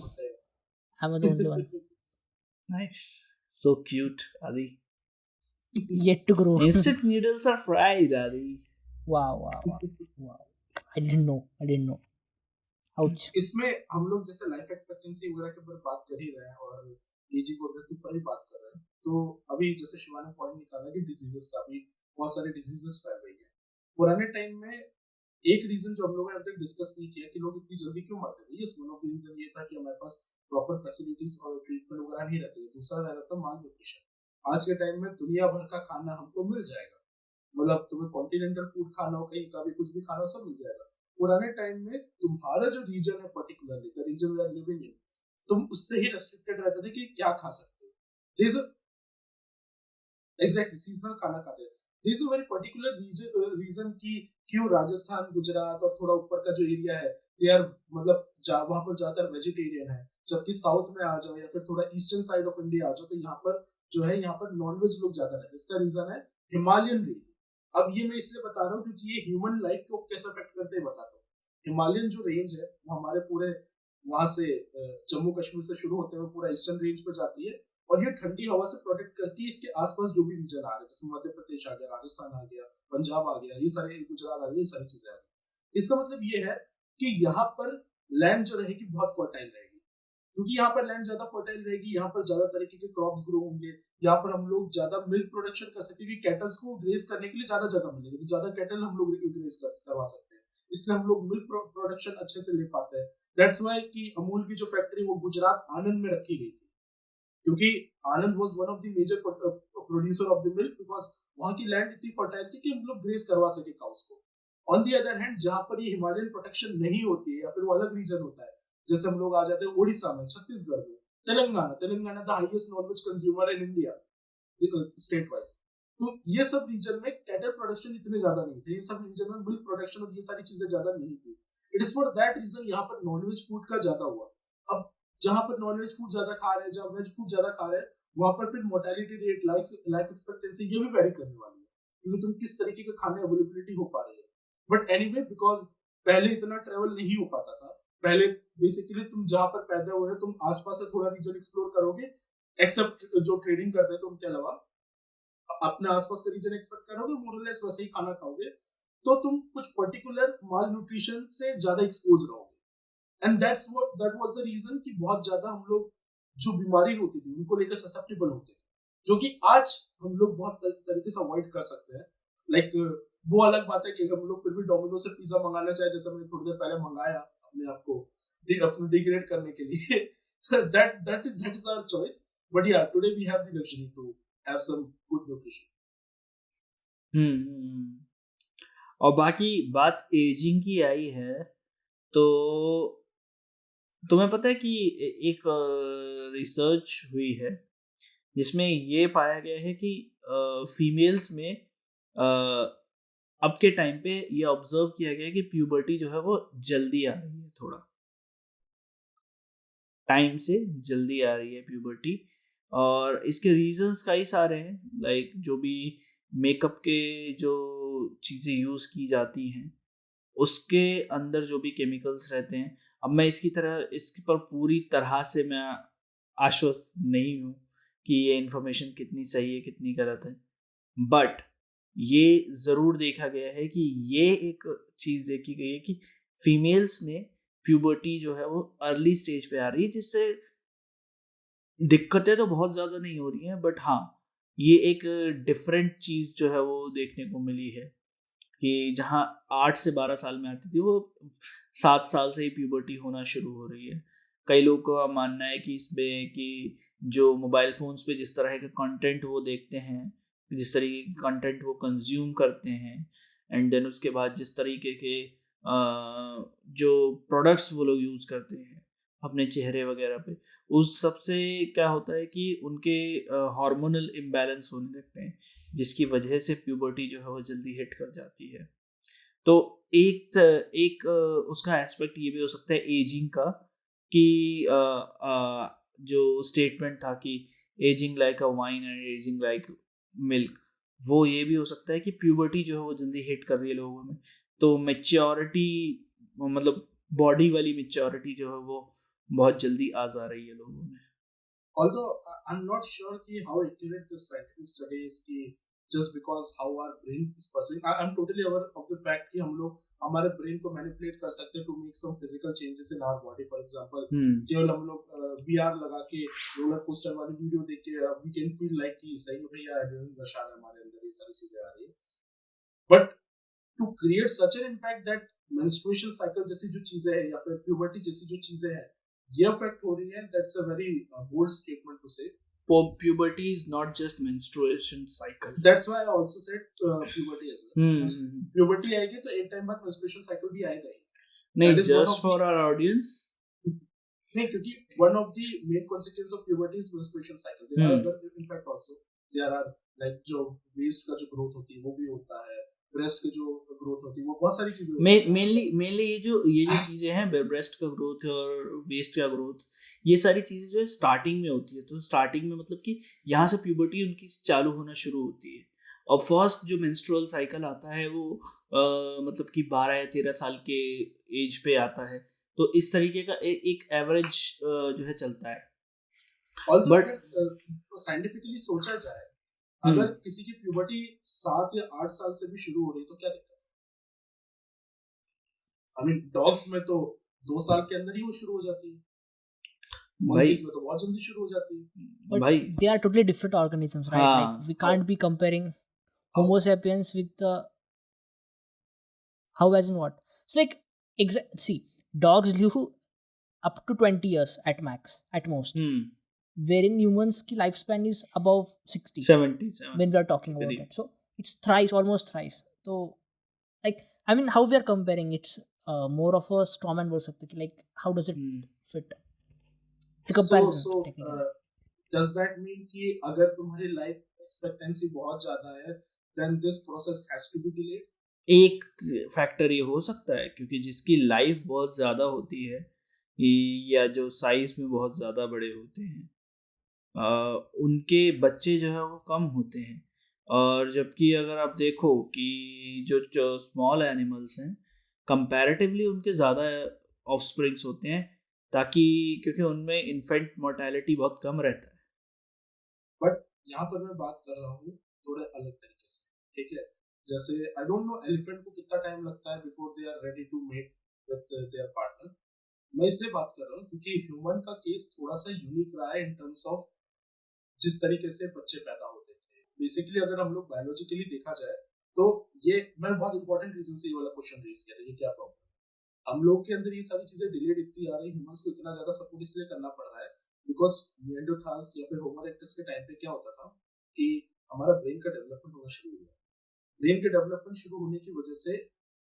I am the only one. Nice, so cute Aadi. Yet to grow. Instant noodles are fried, Adi. Wow. I didn't know. Ouch. इसमें हम लोग जैसे लाइफ एक्सपेक्टेंसी वगैरह के ऊपर बात कर ही रहे हैं और एजिंग वगैरह के ऊपर ही बात कर रहे हैं, तो अभी जैसे शिवा ने पॉइंट निकाला कि डिजीजेस का भी बहुत सारे डिजीजेस फैल रही है। पुराने टाइम में एक रीजन जो हम लोगों ने अब तक डिस्कस नहीं किया कि लोग इतनी जल्दी क्यों मरते थे, yes one of the reason ये था कि हमारे पास प्रॉपर फैसिलिटीज और ट्रीटमेंट वगैरह नहीं रहती है। दूसरा रह रहा था माल न्यूट्रिशन। आज के टाइम में दुनिया भर का खाना हमको मिल जाएगा, मतलब तुम्हें कॉन्टिनेंटल फूड खाना हो, कहीं का भी कुछ भी खाना, सब मिल जाएगा। पुराने टाइम में तुम्हारा जो रीजन है, particularly the region we are living in, तुम उससे ही रेस्ट्रिक्टेड रहते थे कि क्या खा सकते हो। एग्जैक्टली सीजनल खाना खाते हैं। This is a very particular reason कि क्यों राजस्थान, गुजरात और थोड़ा ऊपर का जो एरिया है, दे आर मतलब वहां पर ज्यादातर वेजिटेरियन है, जबकि साउथ में आ जाओ या फिर थोड़ा ईस्टर्न साइड ऑफ इंडिया आ जाओ तो यहाँ पर जो है, यहाँ पर नॉनवेज लोग ज्यादा रहते हैं। इसका रीजन है हिमालयन रेंज। अब ये मैं इसलिए बता रहा हूँ क्योंकि ये ह्यूमन लाइफ को कैसे अफेक्ट करते हैं बताता हूँ। हिमालयन जो रेंज है वो हमारे पूरे वहां से जम्मू कश्मीर से शुरू होते हैं, पूरा ईस्टर्न रेंज पर जाती है और ये ठंडी हवा से प्रोटेक्ट करती है इसके आसपास जो भी रीजन आ रहे हैं, जिसमें मध्य प्रदेश आ गया, राजस्थान आ गया, पंजाब आ गया, ये सारे, गुजरात आ गया, ये सारी चीजें आ गई। इसका मतलब ये है कि यहाँ पर लैंड जो रहेगी बहुत फर्टाइल रहेगी, क्योंकि यहाँ पर लैंड ज्यादा फर्टाइल रहेगी, यहाँ पर ज्यादा तरीके के क्रॉप्स ग्रो होंगे, यहाँ पर हम लोग ज्यादा मिल्क प्रोडक्शन कर सकते हैं, क्योंकि कैटल्स को ग्रेज करने के लिए ज्यादा जगह मिलेगी, तो ज्यादा कैटल हम लोग ग्रेज करवा सकते हैं, इसलिए हम लोग मिल्क प्रोडक्शन अच्छे से ले पाते हैं। दैट्स व्हाई कि अमूल की जो फैक्ट्री वो गुजरात आनंद में रखी गई थी, क्योंकि Anand was one of the major producer of the milk, because वहां की लैंड इतनी फर्टाइल थी कि हम लोग ग्रेज करवा सके काउस को। ऑन दी अदर हैंड, जहां पर ये हिमालयन प्रोटेक्शन नहीं होती है या फिर वो अलग रीजन होता है, जैसे हम लोग आ जाते हैं उड़ीसा में, छत्तीसगढ़ में, Telangana the highest nonveg consumer in India state wise, तो ये सब रीजन में कैटल प्रोडक्शन इतने ज्यादा नहीं थे, ये सब रीजन में मिल्क प्रोडक्शन और ये सारी चीजें ज्यादा नहीं थी। It is for that reason यहाँ पर नॉनवेज फूड का ज्यादा हुआ। अब जहां पर नॉनवेज फूड ज्यादा खा रहे हैं, जहां वेज फूड ज्यादा खा रहे हैं, वहां पर फिर मोर्टेलिटी रेट, लाइफ एक्सपेक्टेंसी ये भी वेरी करने वाली है, क्योंकि तुम किस तरीके के खाने अवेलेबिलिटी हो पा रही है। बट एनीवे, बिकॉज पहले इतना ट्रेवल नहीं हो पाता था, पहले बेसिकली तुम जहां पर पैदा हुए तुम आसपास से थोड़ा रीजन एक्सप्लोर करोगे, एक्सेप्ट जो ट्रेडिंग करते हैं तो उनके अलावा अपने आसपास का रीजन एक्सपेक्ट करोगे, मोरलेस वैसे ही खाना खाओगे, तो तुम कुछ पर्टिकुलर माल न्यूट्रिशन से ज्यादा एक्सपोज रहोगे। And that was the reason कि बहुत ज्यादा हम लोग जो बीमारी होती थी उनको लेकर ससेप्टेबल होते थे, जो कि आज हम लोग बहुत तरीके से अवॉइड कर सकते हैं। लाइक वो अलग बात है कि अगर हम लोग फिर भी डोमिनोज से पिज्जा मंगाना चाहे, जैसे मैंने थोड़ी देर पहले मंगाया अपने आप को अपने डिग्रेड करने के लिए, that is our choice, but yeah, today we have the luxury to have some good nutrition. और बाकी बात एजिंग की आई है तो तुम्हें पता है कि एक रिसर्च हुई है जिसमें ये पाया गया है कि फीमेल्स में अब के टाइम पे ये ऑब्जर्व किया गया है कि प्यूबर्टी जो है वो जल्दी आ रही है, थोड़ा टाइम से जल्दी आ रही है प्यूबर्टी। और इसके रीजंस कई सारे हैं, लाइक जो भी मेकअप के जो चीज़ें यूज़ की जाती हैं उसके अंदर जो भी केमिकल्स रहते हैं, अब मैं इसके पर पूरी तरह से मैं आश्वस्त नहीं हूँ कि ये इन्फॉर्मेशन कितनी सही है कितनी गलत है, बट ये ज़रूर देखा गया है कि ये एक चीज़ देखी गई है कि फीमेल्स में प्यूबर्टी जो है वो अर्ली स्टेज पे आ रही है, जिससे दिक्कतें तो बहुत ज़्यादा नहीं हो रही हैं, बट हाँ ये एक डिफरेंट चीज़ जो है वो देखने को मिली है कि जहाँ 8 से 12 साल में आती थी वो 7 साल से ही प्यूबर्टी होना शुरू हो रही है। कई लोगों का मानना है कि इसमें कि जो मोबाइल फ़ोन्स पे जिस तरह का कंटेंट वो देखते हैं, जिस तरीके के कंटेंट वो कंज्यूम करते हैं, एंड देन उसके बाद जिस तरीके के जो प्रोडक्ट्स वो लोग यूज़ करते हैं अपने चेहरे वगैरह पे, उस सब से क्या होता है कि उनके हार्मोनल इम्बैलेंस होने लगते हैं, जिसकी वजह से प्यूबर्टी जो है वो जल्दी हिट कर जाती है। तो एक उसका एस्पेक्ट ये भी हो सकता है एजिंग का कि जो स्टेटमेंट था कि ageing like a wine and ageing like milk, वो ये भी हो सकता है कि प्यूबर्टी जो है वो जल्दी हिट कर रही है लोगों में, तो मेच्योरिटी मतलब बॉडी वाली मेच्योरिटी जो है वो बहुत जल्दी आ जा रही है लोगों में। Although I'm not sure कि how accurate this scientific study is कि just because how our brain is pursuing, I'm totally aware of the fact कि हम लोग हमारे brain को manipulate कर सकते हैं to make some physical changes in our body. For example, केवल हम लोग VR लगा के roller coaster वाली वीडियो देख के we can feel like कि सही में भैया adrenaline नशा है हमारे अंदर, ये सारी चीजें आ रही है। But to create such an impact that menstruation cycle जैसी जो चीजें हैं या फिर puberty जैसी जो चीजें हैं ये अफेक्ट हो रही है, that's a very bold statement to say. Puberty is not just menstruation cycle. That's why I also said puberty as well. Puberty आएगी तो एक टाइम बाद menstruation cycle भी आएगा ही. नहीं, just for our audience. नहीं, क्योंकि one of the main consequences of puberty is menstruation cycle. There are other impact also. There are like जो waist का जो growth होती है वो भी होता है, ब्रेस्ट की जो ग्रोथ होती है वो बहुत सारी चीजें मेनली ये जो चीजें हैं, ब्रेस्ट का ग्रोथ और वेस्ट का ग्रोथ, ये सारी चीजें जो है स्टार्टिंग में होती है। तो स्टार्टिंग में मतलब कि यहाँ से प्यूबर्टी उनकी चालू होना शुरू होती है, और फर्स्ट जो मेंस्ट्रुअल साइकिल आता है वो मतलब कि 12 या 13 साल के एज पे आता है। तो इस तरीके का एक एवरेज जो है चलता है। बट साइंटिफिकली सोचा जाए, अगर किसी की प्यूबर्टी 7 या 8 साल से भी शुरू हो रही तो क्या दिक्कत है? I mean, डॉग्स में तो 2 साल के अंदर ही वो शुरू हो जाती है, monkeys में तो बहुत जल्दी शुरू हो जाती है। But भाई they are totally different organisms, right? Like we can't be comparing Homo sapiens with how as in what? So like see, dogs live up to 20 years at max, at most. Wherein humans की lifespan is above 60, 70 when we are talking about it. So it's almost thrice. So like I mean, how we are comparing, it's more of a straw man बोल सकते कि like how does it fit? The comparison. Does that mean कि अगर तुम्हारी life expectancy बहुत ज़्यादा है, then this process has to be delayed? एक फैक्टर ये हो सकता है, क्योंकि जिसकी लाइफ बहुत ज़्यादा होती है या जो साइज में बहुत ज़्यादा बड़े होते हैं, उनके बच्चे जो है वो कम होते हैं। और जबकि अगर आप देखो कि जो स्मॉल एनिमल्स हैं कंपैरेटिवली उनके ज़्यादा ऑफस्प्रिंग्स होते हैं, ताकि क्योंकि उनमें इन्फेंट मोर्टेलिटी बहुत कम रहता है। बट यहाँ पर मैं बात कर रहा हूँ थोड़े अलग तरीके से, ठीक है? जैसे आई डोंट नो एलिफेंट को कितना टाइम लगता है before they are ready to mate with their partner. मैं इसलिए बात कर रहा हूँ क्योंकि ह्यूमन का केस थोड़ा सा यूनिक रहा है इन टर्म्स ऑफ जिस तरीके से बच्चे पैदा होते थे। बेसिकली अगर हम लोग बायोलॉजिकली देखा जाए तो ये मैं बहुत इंपॉर्टेंट रीजन से ये वाला क्वेश्चन रेज किया था, ये क्या प्रॉब्लम है? हम लोग के अंदर ये सारी चीजें डिलेड इतनी आ रही, ह्यूमंस को इतना ज्यादा सपोर्ट इसलिए करना पड़ रहा है बिकॉज निएंडरथाल्स या फिर होमो इरेक्टस के टाइम पे क्या होता था कि हमारा ब्रेन का डेवलपमेंट होना शुरू हुआ। ब्रेन के डेवलपमेंट शुरू होने की वजह से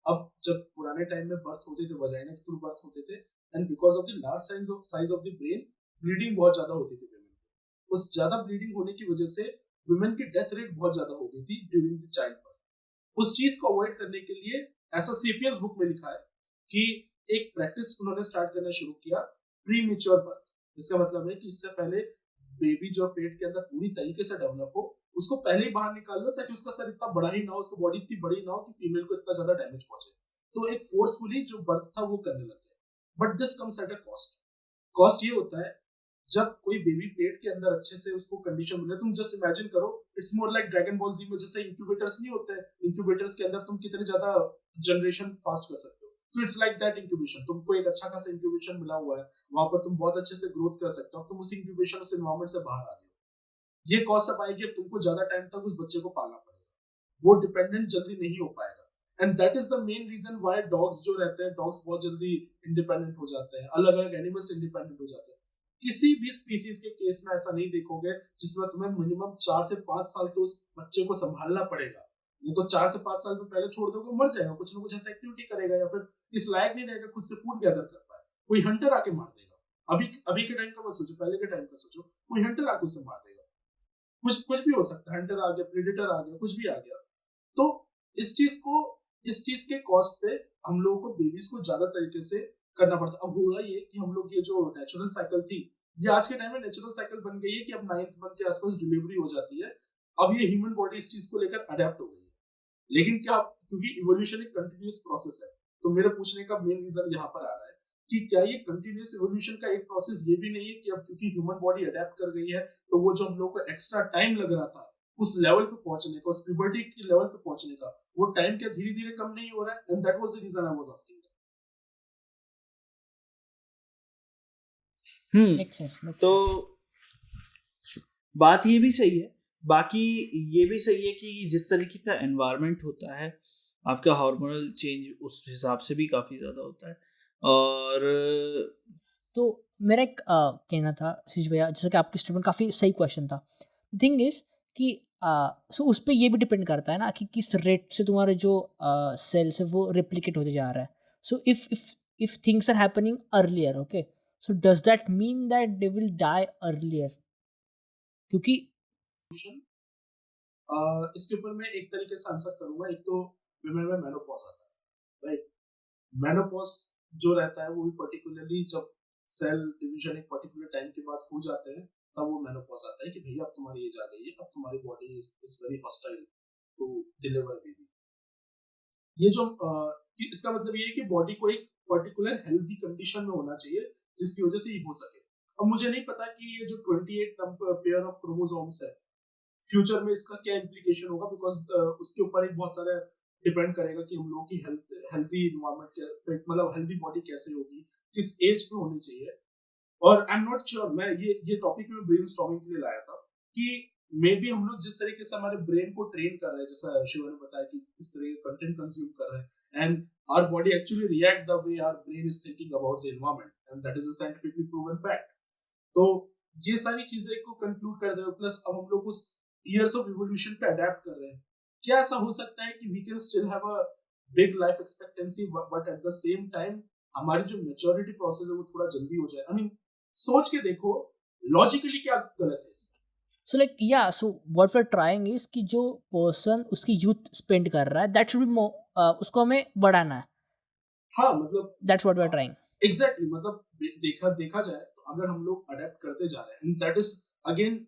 अब जब पुराने टाइम में बर्थ होते थे, वजाइना के थ्रू बर्थ होते थे, and because of the large size of the brain bleeding बहुत ज्यादा होती थी वुमेन को। उस ज्यादा ब्लीडिंग होने की वजह से वुमेन की डेथ रेट बहुत ज्यादा हो गई थी ड्यूरिंग द चाइल्ड बर्थ। उस चीज को अवॉइड करने के लिए ऐसा सेपियंस बुक में लिखा है कि एक प्रैक्टिस उन्होंने स्टार्ट करना शुरू किया, प्री मैच्योर बर्थ। इसका मतलब है कि इससे पहले बेबी जो पेट के अंदर पूरी तरीके से डेवलप हो, उसको पहले ही बाहर निकाल लो ताकि उसका सर इतना बड़ा ही ना हो, उसकी बॉडी इतनी बड़ी ना हो कि फीमेल को इतना ज्यादा डैमेज पहुंचे। तो एक फोर्सफुली जो बर्थ था वो करने लग गए. But this comes at a cost. Cost ये होता है जब कोई बेबी पेट के अंदर अच्छे से उसको कंडीशन मिले. तुम जस्ट इमेजिन करो, it's more like dragon ball Z में जैसे इंक्यूबेटर्स नहीं होते हैं, इंक्यूबेटर्स के अंदर तुम कितने ज्यादा जनरेशन फास्ट कर सकते हो. So it's like that incubation. तुमको एक अच्छा खासा इंक्यूबेशन मिला हुआ है, वहां पर तुम बहुत अच्छे से ग्रोथ कर सकते हो. तुम उस इंक्यूबेशन उस एनवायरमेंट से बाहर आ गए हो. ये कॉस्ट अब आएगी, अब तुमको ज्यादा टाइम तक उस बच्चे को पालना पड़ेगा. वो डिपेंडेंट जल्दी नहीं हो पाएगा. And that is the main reason why dogs जो रहते हैं, डॉग्स बहुत जल्दी इंडिपेंडेंट हो जाते हैं. अलग अलग एनिमल्स इंडिपेंडेंट हो जाते हैं. किसी भी स्पीसीज के केस में ऐसा नहीं देखोगे जिसमें तुम्हें मिनिमम 4 से 5 साल तो उस बच्चे को संभालना पड़ेगा. नहीं तो 4 से 5 साल में पहले छोड़ दोगे, मर जाएगा. कुछ ना कुछ ऐसा एक्टिविटी करेगा या फिर इस लायक नहीं रहेगा खुद से फूड गैदर कर पाए. कोई हंटर आके मार देगा. अभी अभी के टाइम का मत सोचो, पहले के टाइम का सोचो. कोई हंटर आके उसे मार देगा. कुछ कुछ भी हो सकता है. हंटर आ गया, प्रेडेटर आ गया, कुछ भी आ गया. तो इस चीज के कॉस्ट पे हम लोगों को बेबीज को ज्यादा तरीके से करना पड़ता. अब हुआ ये कि हम लोग ये जो नेचुरल साइकिल थी, ये आज के टाइम में नेचुरल साइकिल बन गई है कि अब 9th मंथ के आसपास डिलीवरी हो जाती है. अब ये ह्यूमन बॉडी इस चीज को लेकर अडेप्ट हो गई है. लेकिन क्या, क्योंकि इवोल्यूशन एक कंटिन्यूअस प्रोसेस है, तो मेरे पूछने का मेन रीजन यहाँ पर आ रहा है कि क्या ये कंटिन्यूअस इवोल्यूशन का एक प्रोसेस ये भी नहीं है कि अब क्योंकि ह्यूमन बॉडी अडेप्ट कर गई है, तो वो जो हम लोग को एक्स्ट्रा टाइम लग रहा था उस लेवल पे पहुंचने का, उस प्यूबर्टी के लेवल पे पहुंचने का, वो टाइम क्या धीरे धीरे कम नहीं हो रहा है. And that was the reason I was asking. Make sense. तो बात ये भी सही है. बाकी ये भी सही है कि जिस तरीके का एनवायरनमेंट होता है, आपका हार्मोनल चेंज उस हिसाब से भी काफ़ी ज़्यादा होता है. और तो मेरा एक कहना था शीश भैया, जैसे कि आपकी स्टेटमेंट काफ़ी सही क्वेश्चन था. द थिंग इज कि सो उस पर ये भी डिपेंड करता है ना कि किस रेट से तुम्हारे जो सेल्स है वो रेप्लिकेट होते जा रहा है. So if things are happening earlier, okay, so does that mean that they will die earlier? क्योंकि इसके ऊपर मैं एक तरीके से आंसर करूंगा. एक तो विमेन में मेनोपॉज आता है, राइट. मेनोपॉज जो रहता है वो भी पर्टिकुलरली जब सेल डिवीजन एक पर्टिकुलर टाइम के बाद हो जाते हैं, तब वो मेनोपॉज आता है कि भैया अब तुम्हारी एज आ गई है, अब तुम्हारी body is very hostile to deliver baby. ये जो इसका मतलब ये है कि बॉडी को एक पर्टिकुलर हेल्दी कंडीशन में होना चाहिए जिसकी वजह से ये हो सके. अब मुझे नहीं पता कि ये जो 28 नंबर पेयर ऑफ क्रोमोसोम्स है, फ्यूचर में इसका क्या इम्प्लीकेशन होगा, बिकॉज उसके ऊपर एक बहुत सारा डिपेंड करेगा कि हम लोगों की हेल्दी इन्वायरमेंट, मतलब हेल्दी बॉडी कैसे होगी, किस एज पे होनी चाहिए. और आई एम नॉट श्योर, मैं ये टॉपिक में ब्रेनस्टॉर्मिंग के लिए लाया था कि मे बी हम लोग जिस तरीके से हमारे ब्रेन को ट्रेन कर रहे हैं, जैसा शिवा ने बताया कि इस तरह के कंटेंट कंज्यूम कर रहे हैं, and our body actually react the way our brain is thinking about the environment, and that is a scientifically proven fact. तो ये सारी चीजें को कंक्लूड कर दे, प्लस अब हम लोग उस years of evolution पे adapt कर रहे हैं. क्या ऐसा हो सकता है कि we can still have a big life expectancy, but at the same time हमारी जो maturity process है वो थोड़ा जल्दी हो जाए? I mean, सोच के देखो logically क्या गलत है इसमें. So like yeah, so what we're trying is कि जो person उसकी youth spend कर रहा है, that should be more, उसको हमें बढ़ाना है. हाँ, मतलब that's what we're trying. Exactly, मतलब देखा जाए तो अगर हम लोग अडेप्ट करते जा रहे हैं, and that is again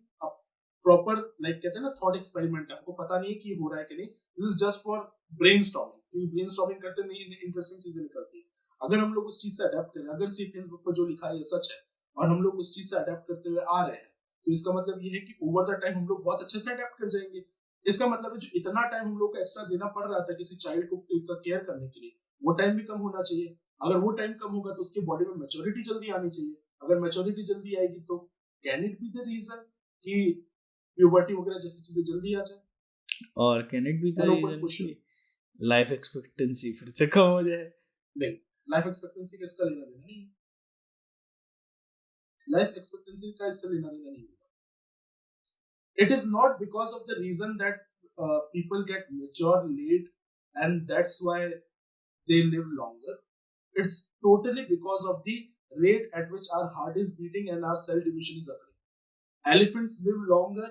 proper, like कहते हैं ना, थॉट एक्सपेरिमेंट. आपको पता नहीं है कि हो रहा है कि नहीं. This is just for brainstorming. क्योंकि ब्रेनस्टॉर्मिंग करते नहीं इंटरेस्टिंग चीजें निकलती है. अगर हम लोग उस चीज से अडेप्ट करें, अगर सीक्वेंस बुक पर जो लिखा है ये सच है और हम लोग उस चीज से अडेप्ट करते हुए आ रहे हैं, तो इसका मतलब ये है कि ओवर द टाइम हम लोग बहुत अच्छे से अडेप्ट कर जाएंगे. इसका मतलब है जो इतना टाइम हम लोग को एक्स्ट्रा देना पड़ रहा था किसी चाइल्ड को केयर करने के लिए, वो टाइम भी कम होना चाहिए. अगर वो टाइम कम होगा तो उसके बॉडी में मैच्योरिटी जल्दी आनी चाहिए. अगर मैच्योरिटी जल्दी आएगी तो can it be the reason कि प्यूबर्टी वगैरह जैसी चीजें जल्दी आ जाए? और can it be the reason कि लाइफ एक्सपेक्टेंसी फिर से कम हो जाए? नहीं, लाइफ एक्सपेक्टेंसी का इसका लेना देना नहीं. लाइफ एक्सपेक्टेंसी का इससे लेना देना नहीं होगा. It is not because of the reason that people get mature late and that's why they live longer. It's totally because of the rate at which our heart is beating and our cell division is occurring. Elephants live longer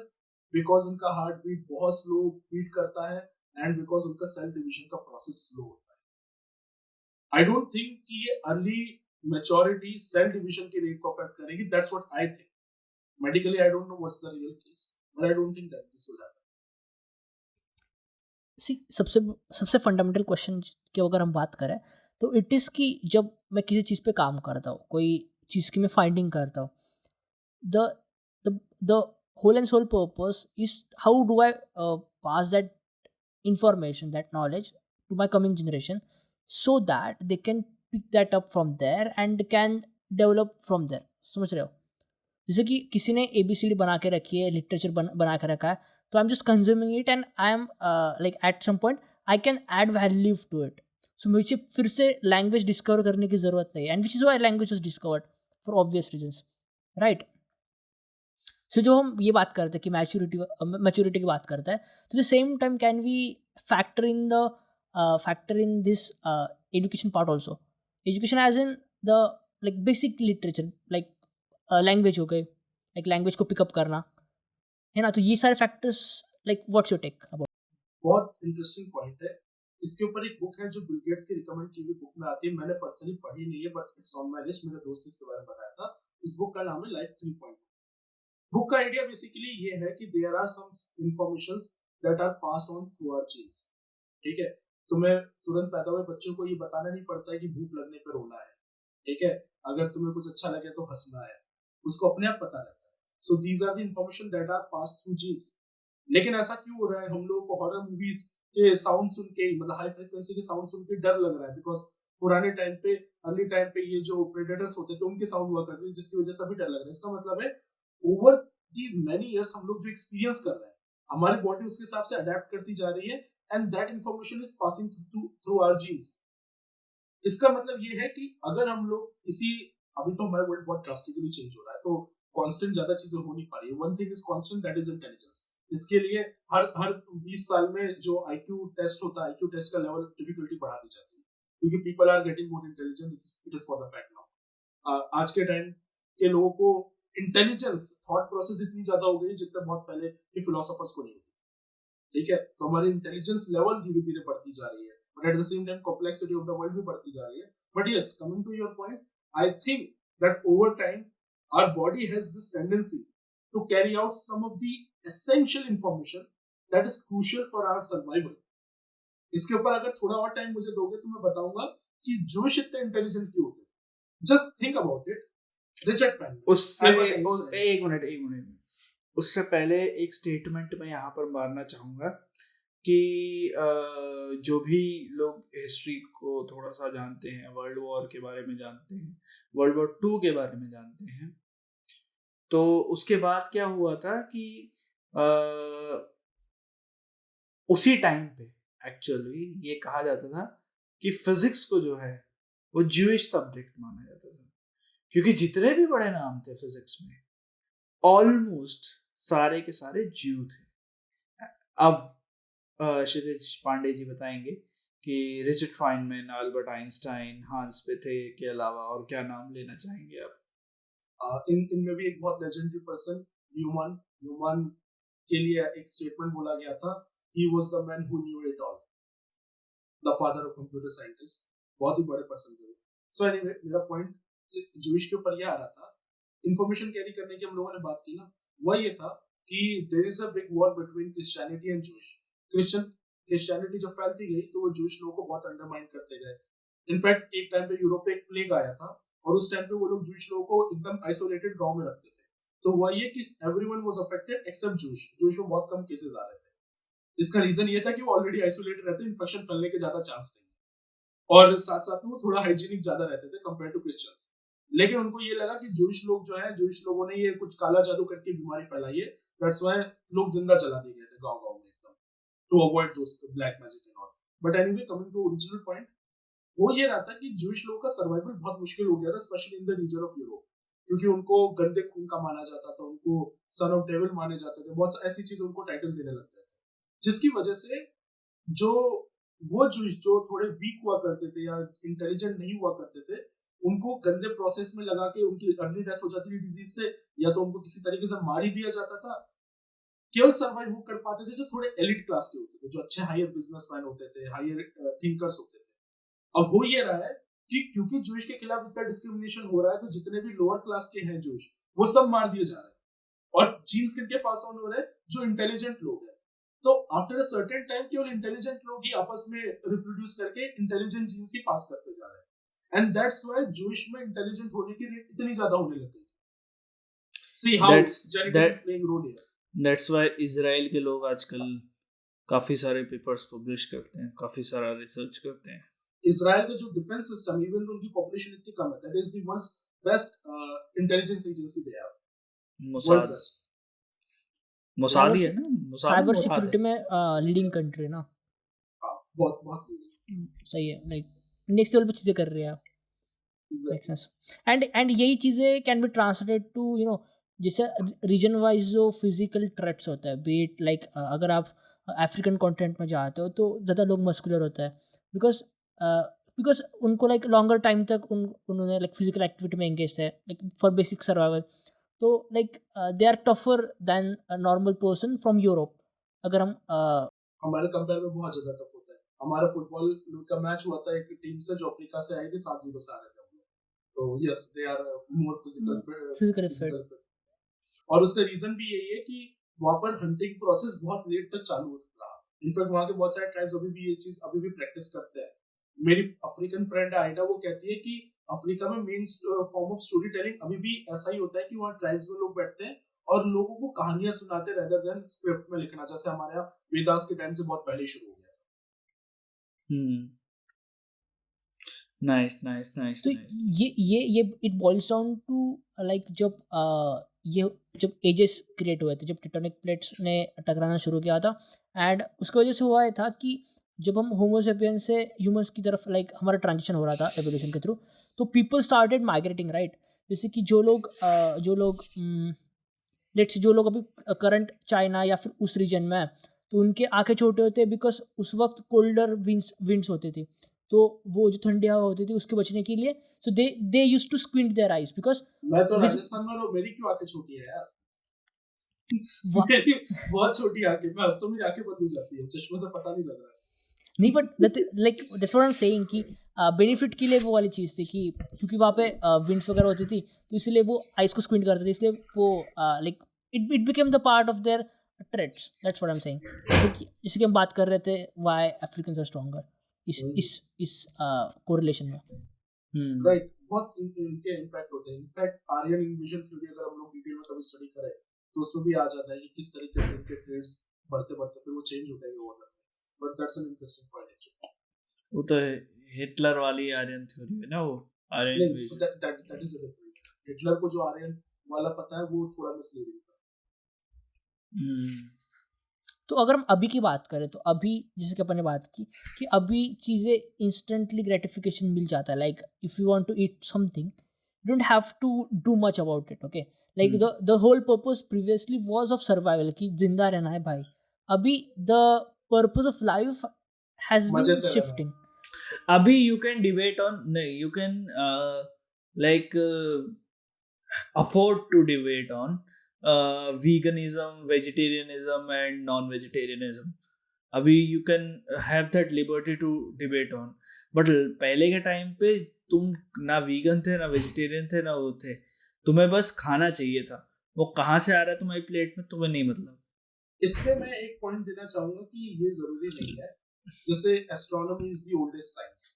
because उनका हार्ट बीट बहुत स्लो बीट करता है एंड बिकॉज उनका सेल डिवीजन का प्रोसेस स्लो होता है. आई डोंट थिंक कि ये अर्ली मैच्योरिटी सेल डिवीजन के रेट को अफेक्ट करेगी. That's what I think. Medically I don't know what's the real case, but I don't think that this will happen. सबसे फंडामेंटल क्वेश्चन की अगर हम बात करें तो इट इज़ कि जब मैं किसी चीज़ पे काम करता हूँ, कोई चीज़ की मैं फाइंडिंग करता हूँ, the the whole and sole purpose is how do I pass that information, that knowledge to my coming generation so that they can pick that up from there and can develop from there. समझ रहे हो? जैसे कि किसी ने ABCD बना के रखी है, लिटरेचर बना के रखा है, तो I am just consuming it and I am like at some point I can add value to it. So मुझे फिर से लैंग्वेज डिस्कवर करने की ज़रूरत नहीं है, and which is why language was discovered for obvious reasons, right? So जो हम ये बात करते हैं कि मैच्योरिटी की बात करता है, तो the same time can we factor in this education part also. Education as in the like basic literature, like language हो गई, लाइक लैंग्वेज को पिकअप करना है ना. तो ये सारे factors, like what's your take about? बहुत इंटरेस्टिंग पॉइंट है. इसके ऊपर एक बुक है जो बिल गेट्स की रिकमेंड की हुई बुक में आती है. मैंने पर्सनली पढ़ी नहीं है but it's on my list. मेरे दोस्त ने इसके बारे में बताया था. इस बुक का नाम है लाइफ 3.0. बुक का आइडिया बेसिकली ये है कि there are some informations that are passed on through our genes. ठीक है, तुम्हें तुरंत पैदा हुए बच्चों को ये बताना नहीं पड़ता है कि भूख लगने पे रोना है. ठीक है, अगर तुम्हें कुछ अच्छा लगे तो हंसना है, उसको अपने आप पता रहता है. So these are the information that are passed through genes. लेकिन ऐसा क्यों हो रहा है? हम लोगों को हॉरर मूवीज के साउंड सुन के, मतलब हाई फ्रिक्वेंसी के साउंड सुन के डर लग रहा है. बिकॉज पुराने टाइम पे, अर्ली टाइम पे ये जो प्रेडेटर्स होते थे उनके साउंड हुआ करते थे, जिसकी वजह से अभी डर लग रहा है. इसका मतलब है ओवर दी मेनी इयर्स हम लोग जो एक्सपीरियंस कर रहे हैं, हमारी बॉडी उसके हिसाब से अडेप्ट करती जा रही है, and that information is passing through our genes. इसका मतलब ये है कि अगर हम लोग इसी, अभी तो हमारा वर्ल्ड बहुत ड्रास्टिकली चेंज हो रहा है, तो कांस्टेंट ज्यादा चीजें हो नहीं पा रही है. One thing is constant, that is intelligence. इसके लिए हर 20 साल में जो IQ टेस्ट होता है, IQ टेस्ट का लेवल डिफिकल्टी बढ़ा दी जाती है, क्योंकि people are getting more intelligent. It is for the fact now. आज के टाइम के लोगों को इंटेलिजेंस, थॉट प्रोसेस इतनी ज्यादा हो गई जितना बहुत पहले के फिलोसोफर्स को नहीं होती. ठीक है, तो हमारी इंटेलिजेंस लेवल धीरे धीरे बढ़ती जा रही है, but at the same time complexity of the world भी बढ़ती जा रही है. But yes, coming to your point, I think that over time our body has this tendency to carry out some of the essential information that is crucial for our survival. इसके ऊपर अगर थोड़ा और टाइम मुझे दोगे तो मैं बताऊंगा कि जोश इतने इंटेलिजेंट क्यों होते हैं. Just think about it. Richard fan, एक मिनट, उससे पहले एक स्टेटमेंट मैं यहाँ पर मारना चाहूँगा कि जो भी लोग हिस्ट्री को थोड़ा सा जानते हैं, वर्ल्ड वॉर के बारे में जानते हैं, वर्ल्ड वॉर 2 के बारे में जानते हैं, तो उसके बाद क्या हुआ था कि उसी टाइम पे एक्चुअली ये कहा जाता था कि फिजिक्स को जो है वो ज्यूइश सब्जेक्ट माना जाता था, क्योंकि जितने भी बड़े नाम थे फिजिक्स में ऑलमोस्ट सारे के सारे ज्यू थे. अब क्षितिज पांडे जी बताएंगे कि रिचर्ड फाइनमैन, अल्बर्ट आइंस्टाइन, हांस पेथे के अलावा और क्या नाम लेना चाहेंगे आप? इनमें भी एक बहुत लेजेंडरी पर्सन, न्यूमन के लिए एक स्टेटमेंट बोला गया था, he was the man who knew it all, the father of computer scientist. बहुत ही बड़े पर्सन थे. सो एनीवे, मेरा पॉइंट ज्यूइश के ऊपर ये आ रहा था. इंफॉर्मेशन कैरी करने की हम लोगों ने बात की ना, वह ये था कि there is a big war between Christianity and Jewish. Christianity जब फैलती गई तो वो ज्यूइश लोगों को बहुत अंडरमाइन करते गए. इनफैक्ट एक टाइम पे यूरोप पे एक प्लेग आया था, और उस टाइम पे वो लोग ज्यूइश लोगों को एकदम आइसोलेटेड गांव में रखते थे. तो हुआ ये कि everyone was affected except Jewish. Jewish में बहुत कम केसेस आ रहे थे. इसका रीजन ये था कि वो ऑलरेडी आइसोलेटेड रहते, इन्फेक्शन फैलने के ज्यादा चांस नहीं, और साथ साथ में वो थोड़ा हाइजीनिक ज्यादा रहते थे कंपेयर टू क्रिश्चियंस. लेकिन उनको ये लगा कि ज्यूइश लोग जो है, ज्यूइश लोगों ने ये कुछ काला जादू करके बीमारी फैलाई है, दैट्स व्हाई लोग जिंदा जला दिए गए थे गांव-गांव में एकदम, to avoid those black magic and all. But anyway, coming to original point, वो ये रहा था कि ज्यूइश लोगों का सर्वाइवल बहुत मुश्किल हो गया था, specially in the region of Europe, क्योंकि उनको गंदे खून का माना जाता था, उनको सन ऑफ डेविल माने जाते थे, बहुत ऐसी चीजें उनको टाइटल देने लगते थे, जिसकी वजह से जो वो ज्यूइश जो थोड़े वीक हुआ करते थे या इंटेलिजेंट नहीं हुआ करते थे, उनको गंदे प्रोसेस में लगा के उनकी अर्ली डेथ हो जाती थी डिजीज से, या तो उनको किसी तरीके से मार ही दिया जाता था. केवल सर्वाइव वो कर पाते थे जो थोड़े एलिट क्लास के होते थे, जो अच्छे हायर बिजनेसमैन होते थे, हायर थिंकर्स होते थे. अब हो ये रहा है कि क्योंकि ज्यूइश के खिलाफ इतना डिस्क्रिमिनेशन हो रहा है, तो जितने भी लोअर क्लास के हैं ज्यूइश, वो सब मार दिए जा रहे हैं, और जीन्स किनके पास ऑन हो रहे हैं? जो इंटेलिजेंट लोग हैं. तो आफ्टर अ सर्टेन टाइम केवल इंटेलिजेंट लोग ही आपस में रिप्रोड्यूस करके इंटेलिजेंट जीन्स ही पास करते जा रहे हैं, एंड दैट्स व्हाई जूइश में इंटेलिजेंट होने की रेट इतनी ज्यादा होने लग गई। See how genetics is playing role here. That's why Israel के लोग आजकल काफी सारे पेपर्स पब्लिश करते हैं, काफी सारा रिसर्च करते हैं। इजराइल का जो डिफेंस सिस्टम, इवन तो उनकी पॉपुलेशन इतनी कम है, that is the world's best intelligence agency they have, world best. Mossad ही है ना, मोसाद साइबर मोसाद सिक्योरिटी है। में लीडिंग कंट्री ना। हाँ, बहुत बहुत सही है, लाइक नेक्स्ट लेवल पे चीजें कर रही है। Make sense. एंड यही चीजें can be translated to you know, जैसे रीजन वाइज जो फिजिकल ट्रेट्स होता है, बी इट लाइक अगर आप अफ्रीकन कॉन्टिनेंट में जाते हो तो ज़्यादा लोग मस्कुलर होता है, बिकॉज उनको लाइक लॉन्गर टाइम तक उन्होंने लाइक फिजिकल एक्टिविटी में एंगेज है, लाइक फॉर बेसिक सर्वाइवल। तो like they are tougher than a normal person from Europe. अगर हम हमारे कंपेयर में बहुत ज्यादा टफ होता है। हमारा फुटबॉल का मैच हुआ था एक टीम से जो अफ्रीका से आई थी, 7-0 से आ रहे थे हम लोग, तो yes they are more physical fit. और उसका रीजन भी यही है कि वहाँ पर हंटिंग प्रोसेस बहुत लेट तक चालू रहा। इनफैक्ट वहाँ के बहुत सारे ट्राइब्स अभी भी ये चीज अभी भी प्रैक्टिस करते हैं। मेरी अफ्रीकन फ्रेंड आइडा, वो कहती है कि अफ्रीका में main form of story telling अभी भी ऐसा ही होता है कि वहाँ ट्राइब्स में लोग बैठते हैं और लोगों को कहानियां सुनाते रेदर देन स्क्रिप्ट में लिखना, जैसे हमारे यहाँ वेदास के टाइम से बहुत पहले शुरू हो गया। नाइस। तो ये it boils down to like जब एजेस क्रिएट हुए थे, जब टेक्टोनिक प्लेट्स ने टकराना शुरू किया था, एंड उसकी वजह से हुआ ये था कि जब हम होमोसेपियंस से ह्यूमंस की तरफ लाइक हमारा ट्रांजिशन हो रहा था एवोल्यूशन के थ्रू, तो पीपल स्टार्टेड माइग्रेटिंग, राइट। जैसे कि जो लोग लेट्स जो लोग अभी करंट चाइना या फिर उस रीजन में है, तो उनके आंखें छोटे होते हैं बिकॉज उस वक्त कोल्डर विंड्स होती थी, तो वो जो ठंडी हवा होती थी उसके बचने के लिए, so they used to squint their eyes because मैं तो राजस्थान में मेरी क्यों आंखें छोटी है यार। मेरी बहुत छोटी आंखें, मैं हंसता हूं मेरी आंखें बंद हो जाती है, चश्मे से पता नहीं लग रहा। नहीं, but like that's what I am saying कि बेनिफिट के लिए वो वाली चीज़ थी कि क्योंकि वहाँ पे विंड्स वगैरह होती थी, तो इसलिए वो आइस को स्क्विंट करते थे, इसलिए वो like it became the part of their traits. That's what I am saying. जैसे कि हम बात कर रहे थे व्हाई अफ्रीकन्स आर स्ट्रॉन्गर इस कोरिलेशन में, राइट। बहुत इनके इम्पैक्ट होते हैं। इनफैक्ट आर्यन इन्विजन थ्योरी अगर हम लोग डिटेल में कभी स्टडी करें तो उसमें भी आ जाता है कि किस तरीके से इनके ट्रेड्स बढ़ते फिर वो चेंज होते हैं over. But that's an interesting point actually. वो तो हिटलर वाली आर्यन थ्योरी है ना, वो Aryan invasion. That is a different. Hitler को जो आर्यन वाला पता है वो थोड़ा मिसलीडिंग था। तो अगर हम अभी की बात करें तो अभी जैसे कि अपन ने बात की कि अभी चीज़ें इंस्टेंटली ग्रेटिफिकेशन मिल जाता है, like if you want to eat something you don't have to do much about it, okay. Like the whole purpose previously was of survival, कि जिंदा रहना है भाई। अभी the purpose of life has been shifting. अभी you can debate on, you can like afford to debate on veganism, vegetarianism and non-vegetarianism. अभी you can have that liberty to debate on. But पहले के टाइम पे तुम ना वीगन थे ना वेजिटेरियन थे ना वो थे, तुम्हें बस खाना चाहिए था, वो कहाँ से आ रहा है तुम्हारी प्लेट में तुम्हें नहीं मतलब। इसमें मैं एक पॉइंट देना चाहूंगा कि ये जरूरी नहीं है। जैसे astronomy is the oldest science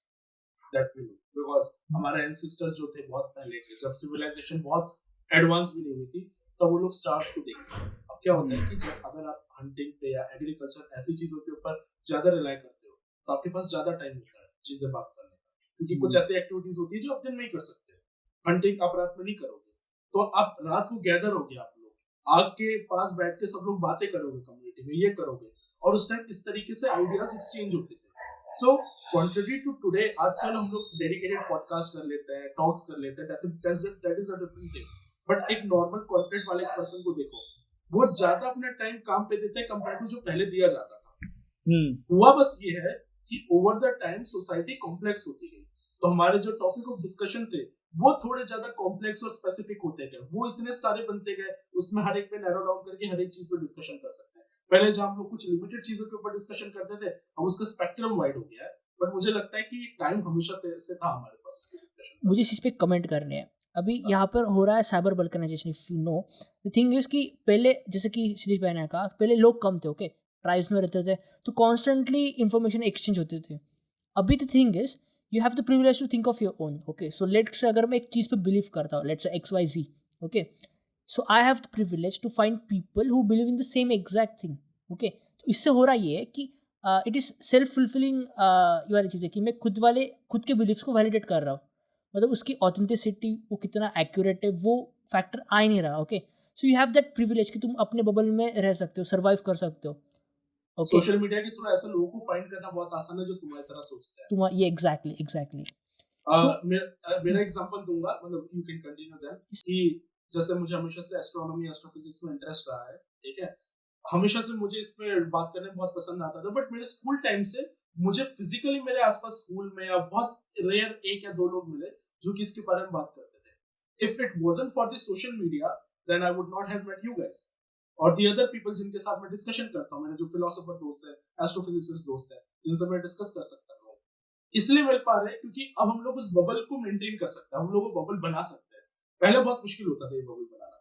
that we know, because हमारे एंसेस्टर्स जो थे बहुत पहले के, जब सिविलाइजेशन बहुत एडवांस भी नहीं हुई थी, तब वो लोग स्टार्स को देखते हैं। अब क्या होता है कि जब अगर आप हंटिंग पे या एग्रीकल्चर ऐसी चीजों के ऊपर ज्यादा रिलाई करते हो तो आपके पास ज्यादा टाइम होता है चीजें बात करने का, क्योंकि कुछ ऐसी एक्टिविटीज होती है जो आप दिन में ही कर सकते हो। हंटिंग आप रात में नहीं करोगे, तो आप रात को गैदर होगे, आप लोग आग के पास बैठ के सब लोग बातें करोगे कम्युनिटी में, ये करोगे, और उस टाइम इस तरीके से आइडियाज एक्सचेंज होते थे। सो कॉन्ट्रेरी टू टुडे, आज चल हम लोग डेडिकेटेड पॉडकास्ट कर लेते हैं, टॉक्स कर लेते हैं, that is a different thing. But एक नॉर्मल कॉर्पोरेट वाले पर्सन को देखो, वो ज्यादा अपना टाइम काम पे देता है कंपेयर टू जो पहले दिया जाता था। हुआ बस ये है कि over the time society complex होती गई, तो हमारे जो टॉपिक ऑफ डिस्कशन थे वो थोड़े ज्यादा कॉम्प्लेक्स और स्पेसिफिक होते गए, वो इतने सारे बनते गए, उसमें हर एक पे नैरो डाउन करके हर एक चीज पे डिस्कशन कर सकते हैं। पहले जब हम लोग कुछ लिमिटेड चीजों के ऊपर डिस्कशन करते थे, अब उसका स्पेक्ट्रम वाइड हो गया है। बट मुझे लगता है कि टाइम हमेशा से था हमारे पास इसके डिस्कशन। मुझे इस पे कमेंट करने हैं। अभी यहाँ पर हो रहा है cyber vulcanisation, if you know the thing is कि पहले जैसे कि श्रीज भाई ने कहा पहले लोग कम थे, ओके, ट्राइब्स में रहते थे, तो कॉन्स्टेंटली इंफॉर्मेशन एक्सचेंज होते थे. अभी the thing is you have the privilege to think of your own. Okay, so let's say अगर मैं एक चीज़ पे बिलीव करता हूँ, let's say XYZ. Okay, so I have the privilege to find people who believe in the same exact thing. Okay, तो इससे हो रहा ये है कि इट इज़ सेल्फ फुलफिलिंग ये वाली चीज़ है कि मैं खुद के बिलीव्स को वैलिडेट कर रहा हूँ. मतलब उसकी ऑथेंटिसिटी, वो कितना एक्यूरेट है, वो फैक्टर आ ही नहीं रहा. Okay, so you have that privilege कि तुम अपने बबल में रह सकते हो, सर्वाइव कर सकते हो. ओके, सोशल मीडिया के थ्रू ऐसे लोगों को फाइंड करना बहुत आसान है जो तुम्हारी तरह सोचते हैं. तुम ये एग्जैक्टली. So- मेरा एग्जांपल दूंगा, मतलब यू कैन कंटिन्यू देन, कि जैसे मुझे हमेशा से एस्ट्रोनॉमी एस्ट्रोफिजिक्स में इंटरेस्ट रहा है. ठीक है, हमेशा से मुझे इसमें बात करने में बहुत पसंद आता था. बट मेरे स्कूल टाइम से मुझे फिजिकली मेरे आसपास स्कूल में या बहुत रेयर एक या दो लोग मिले जो कि इसके बारे में बात करते थे. If it wasn't for the social media then I would not have met you guys और द अदर पीपल जिनके साथ मैं डिस्कशन करता हूँ. मेरे जो फिलोसोफर दोस्त है, एस्ट्रोफिजिसिस्ट दोस्त है, जिनसे मैं डिस्कस कर सकता हूँ, इसलिए मिल पा रहे हैं क्योंकि अब हम लोग उस बबल को मेंटेन कर सकते हैं, हम लोग वो बबल बना सकते हैं. पहले बहुत मुश्किल होता था ये बबल बनाना.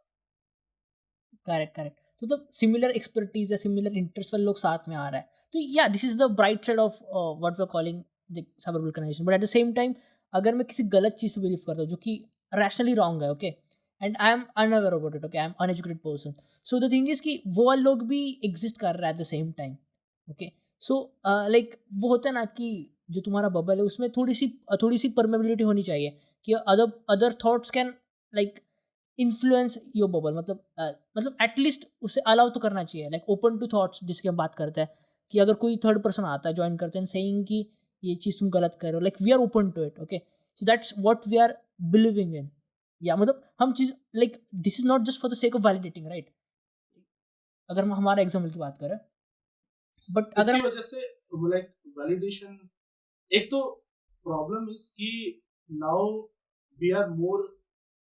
करेक्ट. तो मतलब सिमिलर एक्सपर्टीज या सिमिलर इंटरेस्ट वाले लोग साथ में आ रहा है, तो या this is the bright side of what we are calling the cyber vulcanization. But at the same time अगर मैं किसी गलत चीज़ पे बिलीव करता हूँ जो कि रैशनली रॉन्ग है, okay, and I M unaware about it, okay, I am uneducated person, so the thing is कि वो वाले लोग भी एग्जिस्ट कर रहा है eight the same time. Okay, so like वो होता है ना कि जो तुम्हारा बबल है उसमें थोड़ी सी परमेबिलिटी होनी चाहिए कि other thoughts can like influence your bubble. मतलब एटलीस्ट उसे अलाउ तो करना चाहिए, लाइक ओपन टू थॉट्स जिसके हम बात करते हैं कि अगर कोई थर्ड पर्सन आता है, ज्वाइन करते हैं, सेइंग कि ये चीज़ तुम गलत कर रहे हो, like we are open to it. Okay, so that's what we are believing in. या मतलब हम चीज़ like this is not just for the sake of validating, right, अगर हम हमारा एग्जाम्पल की बात करें. बट अगर इसकी वजह से लाइक वैलिडेशन, एक तो प्रॉब्लम इज कि now we are more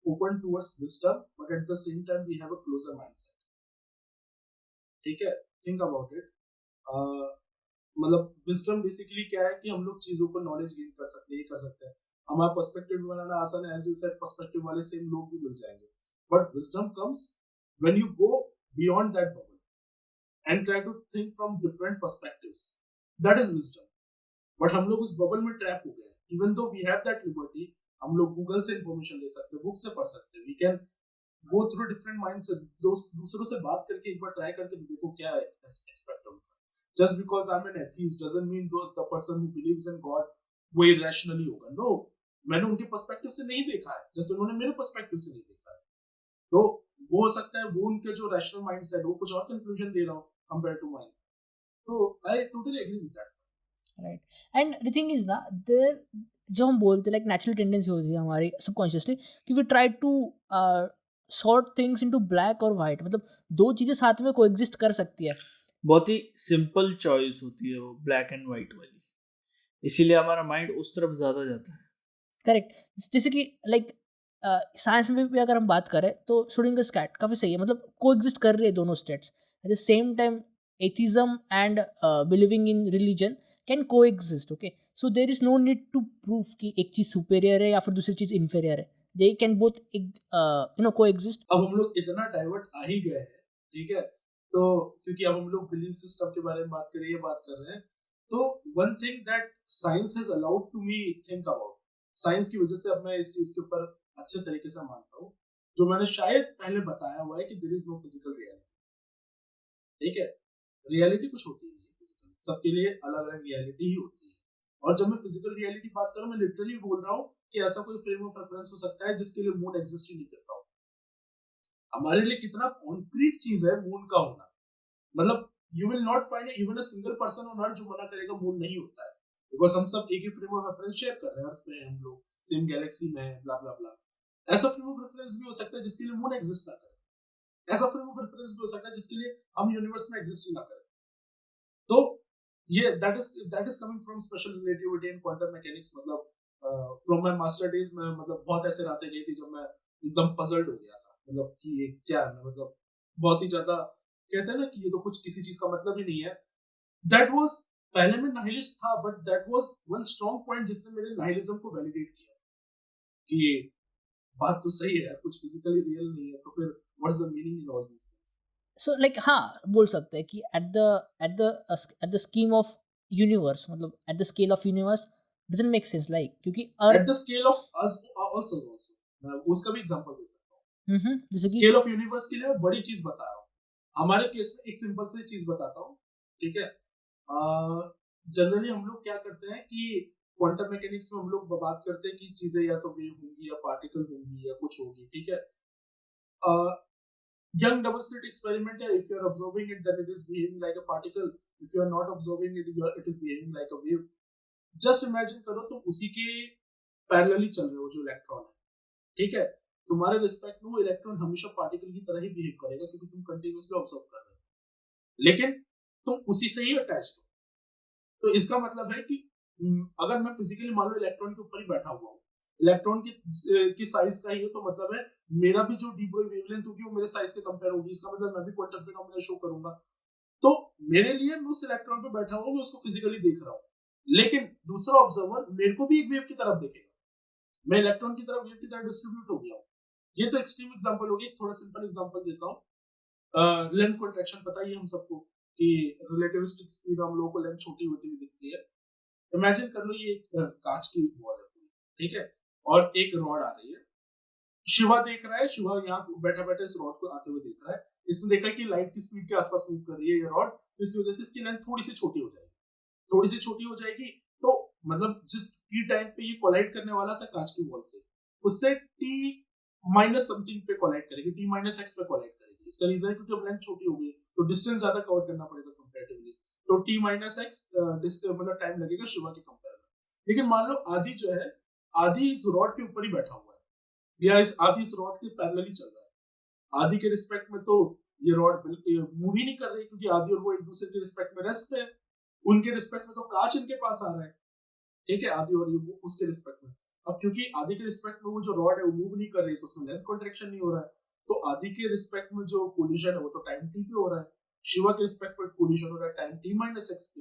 open towards wisdom, but at the same time we have a closer mindset. ठीक है, think about it. मतलब wisdom basically क्या है कि हम लोग चीजों को knowledge gain कर सकते हैं, ये कर सकते हैं. हमारा पर्सपेक्टिव बनाना आसान है, as you said, पर्सपेक्टिव वाले सेम लोग भी मिल जाएंगे. But wisdom comes when you go beyond that bubble and try to think from different perspectives. That is wisdom. But हम लोग उस bubble में trap हो गए. Even though we have that liberty, हम लोग गूगल से इंफॉर्मेशन ले सकते हैं, बुक से पढ़ सकते हैं, we can go through different mind से, दूसरों से बात करके एक बार ट्राई करके देखो क्या है एक्सपेक्ट होगा. Just because I am N atheist doesn't mean the person who believes in God वो इरेशनली होगा. नो, मैंने उनके पर्सपेक्टिव से नहीं देखा है जैसे उन्होंने मेरे पर्सपेक्टिव से नहीं देखा है. तो वो हो सकता है वो उनके जो रैशनल माइंडसेट वो कुछ और कंक्लूजन दे रहा हो कंपेयर टू माइन. तो I totally agree with that. Right, and the thing is ना, देयर जो हम बोलते हैं लाइक नेचुरल टेंडेंसी होती है हमारी सबकॉन्शियसली कि we try to sort things into black और वाइट. मतलब दो चीज़ें साथ में कोएग्जिस्ट कर सकती है. बहुत ही सिंपल चॉइस होती है वो ब्लैक एंड वाइट वाली, इसीलिए हमारा माइंड उस तरफ ज़्यादा जाता है. करेक्ट, जैसे कि लाइक साइंस में भी अगर हम बात करें तो शूटिंग द स्कैट काफ़ी सही है, मतलब कोएग्जिस्ट कर रही है दोनों states at the same time. Atheism and believing in religion can coexist. Okay, so there is no need to prove कि एक चीज़ सुपेरियर है या फिर दूसरी चीज़ इन्फीरियर है. They can both coexist. अब हम लोग इतना डाइवर्ट आ ही गए हैं, ठीक है, तो क्योंकि अब हम लोग बिलीफ सिस्टम के बारे में बात कर रहे हैं, तो one thing that science has allowed to me think about, science की वजह से अब मैं इस चीज के ऊपर अच्छे तरीके से मानता हूँ, जो मैंने शायद पहले बताया हुआ है कि there is no physical reality. ठीक है, रियलिटी कुछ होती नहीं है फिजिकल, सबके लिए अलग अलग रियलिटी ही होती है. और जब मैं फिजिकल रियलिटी बात कर रहा हूँ, मैं लिटरली बोल रहा हूँ कि ऐसा कोई फ्रेम ऑफ रेफरेंस हो सकता है जिसके लिए मून एग्जिस्ट ही नहीं करता हो. हमारे लिए कितना कॉन्क्रीट चीज है मून का होना. मतलब you will not find even a single person on earth जो मना करेगा मून नहीं होता है, बिकॉज हम सब एक ही फ्रेम ऑफ रेफरेंस शेयर कर रहे हैं, अर्थ में हम लोग सेम गैलेक्सी में हैं, ब्ला ब्ला ब्ला. ऐसा फ्रेम ऑफ रेफरेंस भी हो सकता है जिसके लिए मून एग्जिस्ट ना करे. ऐसा फ्रेम ऑफ रेफरेंस भी हो सकता है जिसके लिए हम यूनिवर्स में एग्जिस्ट ही ना करें. तो ये that is coming from special relativity and quantum mechanics. मतलब फ्रॉम माय मास्टर डेज में मतलब बहुत ऐसे रातें गई थी जब मैं एकदम पजल्ड हो गया था, मतलब कि ये क्या है, मतलब बहुत ही ज्यादा कहते हैं ना कि ये तो कुछ किसी चीज का मतलब ही नहीं है. दैट वाज, पहले मैं नाइलिस्ट था, but that was one strong point जिसने मेरे नाइलिज्म को वैलिडेट किया कि बात तो सही है, कुछ फिजिकली रियल नहीं है, तो फिर what's the meaning in all this things. So like हाँ बोल सकते हैं कि at the scheme of universe, मतलब at the scale of universe doesn't make sense, like क्योंकि at earth the scale of us also मैं उसका भी एग्जांपल दे सकता हूँ। जैसे कि स्केल ऑफ यूनिवर्स के लिए मैं बड़ी चीज बता रहा हूँ। हमारे केस में एक सिंपल सी चीज बताता हूँ, ठीक है। जनरली हम लोग क्या करते हैं कि क्वांटम मैकेनिक्स में हम लोग बात करते हैं कि चीजें या तो वेव होंगी या पार्टिकल होंगी या कुछ होगी, ठीक है। young double slit experiment, if you are observing it then it is behaving like a particle, if you are not observing it it is behaving like a wave. just imagine करो तुम उसी के पैरेलली चल रहे हो जो इलेक्ट्रॉन है, ठीक है। तुम्हारे रिस्पेक्ट में वो इलेक्ट्रॉन हमेशा पार्टिकल की तरह ही बिहेव करेगा क्योंकि तुम कंटिन्यूअसली ऑब्जर्व कर रहे हो, लेकिन तुम उसी से ही अटैच्ड हो। तो इसका मतलब है कि अगर मैं फिजिकली मान लो इलेक्ट्रॉन के ऊपर ही बैठा हुआ हूँ, इलेक्ट्रॉन की साइज का ही है, तो मतलब है मेरा भी जो डी ब्रोई वेवलेंथ होगी वो मेरे साइज के कंपेयर होगी, इसका मतलब मैं भी क्वांटम फिनोमेना शो करूंगा। तो मेरे लिए मैं उस इलेक्ट्रॉन पे बैठा हुआ, मैं उसको फिजिकली देख रहा हूँ, लेकिन दूसरा ऑब्जर्वर मेरे को भी एक वेव की तरफ देखेगा, मैं इलेक्ट्रॉन की तरफ वेव की तरह डिस्ट्रीब्यूट हो गया हूँ। ये तो एक्सट्रीम एग्जांपल हो गया। थोड़ा सिंपल एग्जांपल देता हूँ। लेंथ कॉन्ट्रैक्शन पता ही है हम सबको कि रिलेटिविस्टिक स्पीड हम लोगों को लेंथ छोटी होती हुई दिखती है। इमेजिन कर लो ये कांच की वॉल है, ठीक है, और एक रॉड आ रही है। शिवा देख रहा है, शिवा यहाँ बैठा बैठा इस रॉड को आते हुए देख रहा है। इसने देखा कि लाइट की स्पीड के आसपास मूव कर रही है ये रॉड, तो इस वजह से इसकी लेंथ थोड़ी सी छोटी हो जाएगी, थोड़ी सी छोटी हो जाएगी। तो मतलब जिस टी टाइम पे ये कोलाइड करने वाला था कांच की वॉल से, उससे टी माइनस समथिंग पे कोलाइड करेगी, टी माइनस एक्स पे कोलाइड करेगी। इसका रीजन है क्योंकि अब लेंथ छोटी हो गई तो डिस्टेंस ज्यादा कवर करना पड़ेगा कंपैरेटिवली, तो टी माइनस एक्स मतलब टाइम लगेगा शिवा के कंपेयर में। लेकिन मान लो आदि जो है, आदि इस रॉड के ऊपर ही बैठा हुआ है या आदि इस रॉड के पैरेलली चल रहा है। आदि के रिस्पेक्ट में तो ये रॉड मूव ही नहीं कर रही क्योंकि आदि और वो एक दूसरे के रिस्पेक्ट में रेस्ट पे है। उनके रिस्पेक्ट में तो कांच इनके पास आ रहा है, ठीक है, आदि और ये उसके रिस्पेक्ट में। अब क्योंकि आदि के रिस्पेक्ट में वो जो रॉड है वो मूव नहीं कर रही, तो उसमें लेंथ कॉन्ट्रैक्शन नहीं हो रहा है, तो आदि के रिस्पेक्ट में जो कोलिजन है वो तो टाइम टी पे हो रहा है, शिवा के रिस्पेक्ट में कोलिजन हो रहा है टाइम टी माइनस एक्स पे।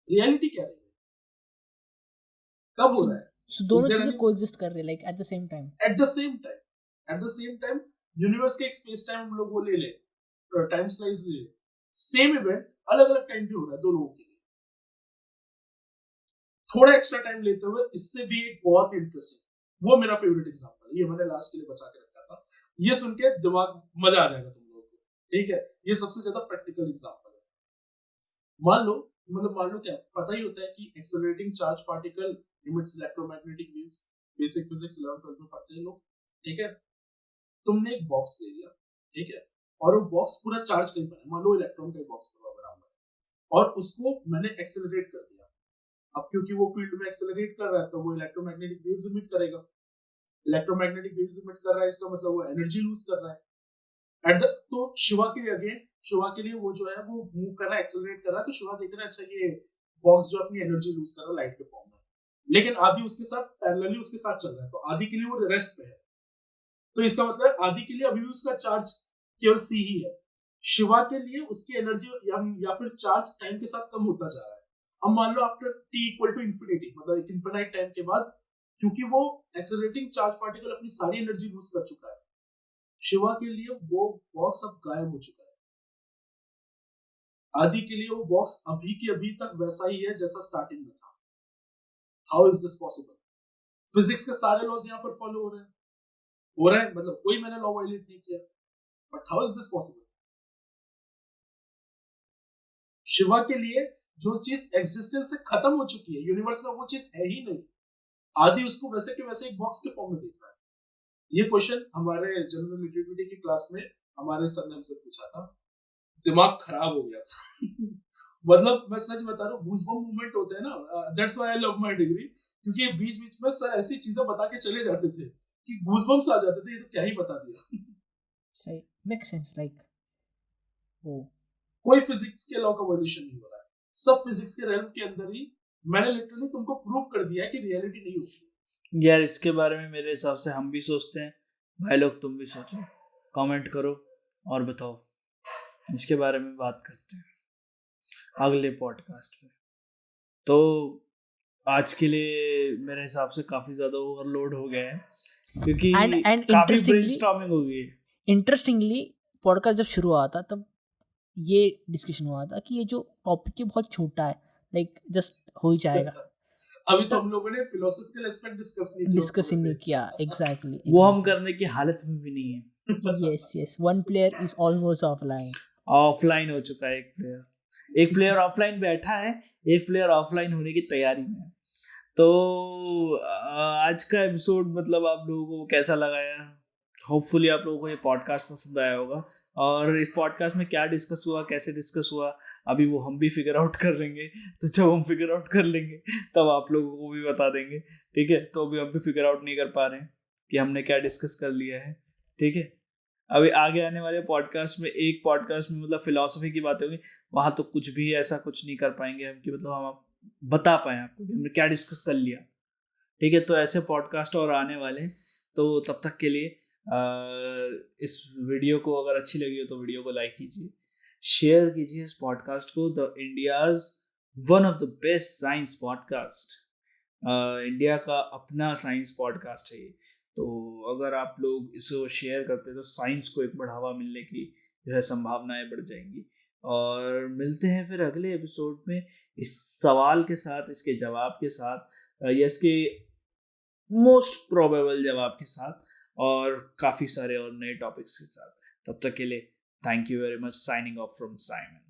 रियलिटी क्या रही है, कब हो रहा है? सो दोनों चीजें कोएग्जिस्ट कर रही है, like eight the same time, eight the same time universe के एक स्पेस टाइम हम लोग वो ले ले, टाइम स्लाइस ले ले, सेम इवेंट अलग अलग टाइम पे हो रहा है दो लोगों के लिए, थोड़ा एक्स्ट्रा टाइम लेते हुए। इससे भी एक बहुत इंटरेस्टिंग, वो मेरा फेवरेट एग्जांपल है, ये मैंने लास्ट के लिए बचा के रखा था, ये सुन के दिमाग मजा आ जाएगा तुम लोगों को, ठीक है। ये सबसे ज्यादा प्रैक्टिकल एग्जांपल है। मान लो क्या पता ही होता है कि accelerating charge particle emits electromagnetic waves, basic physics 11-12 में पढ़ते हैं लोग, ठीक है। तुमने एक बॉक्स ले लिया, ठीक है, और वो बॉक्स पूरा चार्ज कहीं पर है, मान लो इलेक्ट्रॉन का बॉक्स पूरा बना हुआ है, और उसको मैंने एक्सेलरेट कर दिया। अब क्योंकि वो फील्ड में एक्सेलरेट कर रहा है तो वो इलेक्ट्रोमैग्नेटिक वेव्स इमिट करेगा, इलेक्ट्रोमैग्नेटिक वेव्स इमिट कर रहा है, इसका मतलब वो एनर्जी लूज कर रहा है। तो शिवा के लिए अगेन, शिवा के लिए वो जो है वो मूव कर रहा है, एक्सेलरेट कर रहा है, तो शिवा देख रहा है अच्छा ये बॉक्स जो अपनी एनर्जी लूज कर रहा है लाइट के फॉर्म में, लेकिन आदि उसके साथ पैरेलली उसके साथ चल रहा है, तो आदि के लिए वो रेस्ट पे है, तो इसका मतलब आदि के लिए अभी भी उसका चार्ज केवल सी ही है। शिवा के लिए उसकी एनर्जी या फिर चार्ज टाइम के साथ कम होता जा रहा है। अब मान लो after T equal to infinity, मतलब एक इनफिनाइट टाइम के बाद, क्योंकि वो एक्सेलरेटिंग चार्ज पार्टिकल अपनी सारी एनर्जी लूज कर चुका है, शिवा के लिए वो बॉक्स अब गायब हो चुका है। आदि के लिए वो बॉक्स अभी के अभी तक वैसा ही है जैसा स्टार्टिंग में था। How is this possible? Physics के सारे लॉज यहाँ पर फॉलो हो रहे हैं, मतलब कोई मैंने लॉ वायलेट नहीं किया, but how is this possible? Shiva के लिए जो चीज एग्जिस्टेंस से खत्म हो चुकी है यूनिवर्स में, वो चीज है ही नहीं, आदि उसको वैसे के वैसे एक बॉक्स के फॉर्म में देख रहा है। ये क्वेश्चन हमारे जनरल रिलेटिविटी की क्लास में हमारे सर ने हमसे पूछा था, दिमाग खराब हो गया मतलब मैं सच बता रहा हूँ, गूज़बम्प मूवमेंट होते हैं ना, that's why I love my degree, क्योंकि बीच बीच में सर ऐसी चीजें बता के चले जाते थे कि गूज़बम्प्स आ जाते थे, ये तो क्या ही बता दिया सही मेक सेंस, लाइक वो कोई फिजिक्स के लॉ का वायलेशन नहीं हो रहा है, सब फिजिक्स के रेल्म के अंदर ही। मैंने लिटरली तुमको प्रूव कर दिया है कि रियलिटी नहीं होती यार। इसके बारे में मेरे हिसाब से हम भी सोचते हैं, भाई लोग तुम भी सोचो, कमेंट करो और बताओ, इसके बारे में बात करते हैं अगले पॉडकास्ट में। तो आज के लिए मेरे हिसाब से काफी ज्यादा ओवरलोड हो गया है, क्योंकि काफी ब्रेनस्टॉर्मिंग हो गई है। इंटरेस्टिंगली पॉडकास्ट जब शुरू हुआ था तब ये डिस्कशन हुआ था कि ये जो टॉपिक है बहुत छोटा है, लाइक जस्ट हो ही जाएगा, अभी तो हम लोगों ने फिलोसॉफिकल एस्पेक्ट डिस्कस नहीं किया, डिस्कस ही नहीं किया। एग्जैक्टली वो हम करने की हालत में भी नहीं है। Yes, one player is almost offline हो चुका है एक प्लेयर ऑफलाइन बैठा है, एक प्लेयर ऑफलाइन होने की तैयारी में है। तो आज का एपिसोड मतलब आप लोगों को कैसा लगा यार? होपफुली आप लोगों को ये पॉडकास्ट पसंद आया होगा। और इस पॉडकास्ट में क्या डिस्कस हुआ, कैसे डिस्कस हुआ, अभी वो हम भी फिगर आउट कर लेंगे। तो जब हम फिगर आउट कर लेंगे तब आप लोगों को भी बता देंगे, ठीक है? तो अभी हम भी फिगर आउट नहीं कर पा रहे हैं कि हमने क्या डिस्कस कर लिया है, ठीक है? अभी आगे आने वाले पॉडकास्ट में, एक पॉडकास्ट में मतलब फिलॉसफी की बातें होगी, वहाँ तो कुछ भी ऐसा कुछ नहीं कर पाएंगे हम कि मतलब हम बता पाए आपको कि हमने क्या डिस्कस कर लिया, ठीक है? तो ऐसे पॉडकास्ट और आने वाले। तो तब तक के लिए इस वीडियो को अगर अच्छी लगी हो तो वीडियो को लाइक कीजिए, शेयर कीजिए इस पॉडकास्ट को। The India's one of the best science podcast, India का अपना साइंस पॉडकास्ट है ये। तो अगर आप लोग इसको शेयर करते तो साइंस को एक बढ़ावा मिलने की जो है संभावनाएं बढ़ जाएंगी। और मिलते हैं फिर अगले एपिसोड में इस सवाल के साथ, इसके जवाब के साथ, या इसके मोस्ट प्रोबेबल जवाब के साथ, और काफ़ी सारे और नए टॉपिक्स के साथ। तब तक के लिए thank you very much. Signing off from Simon.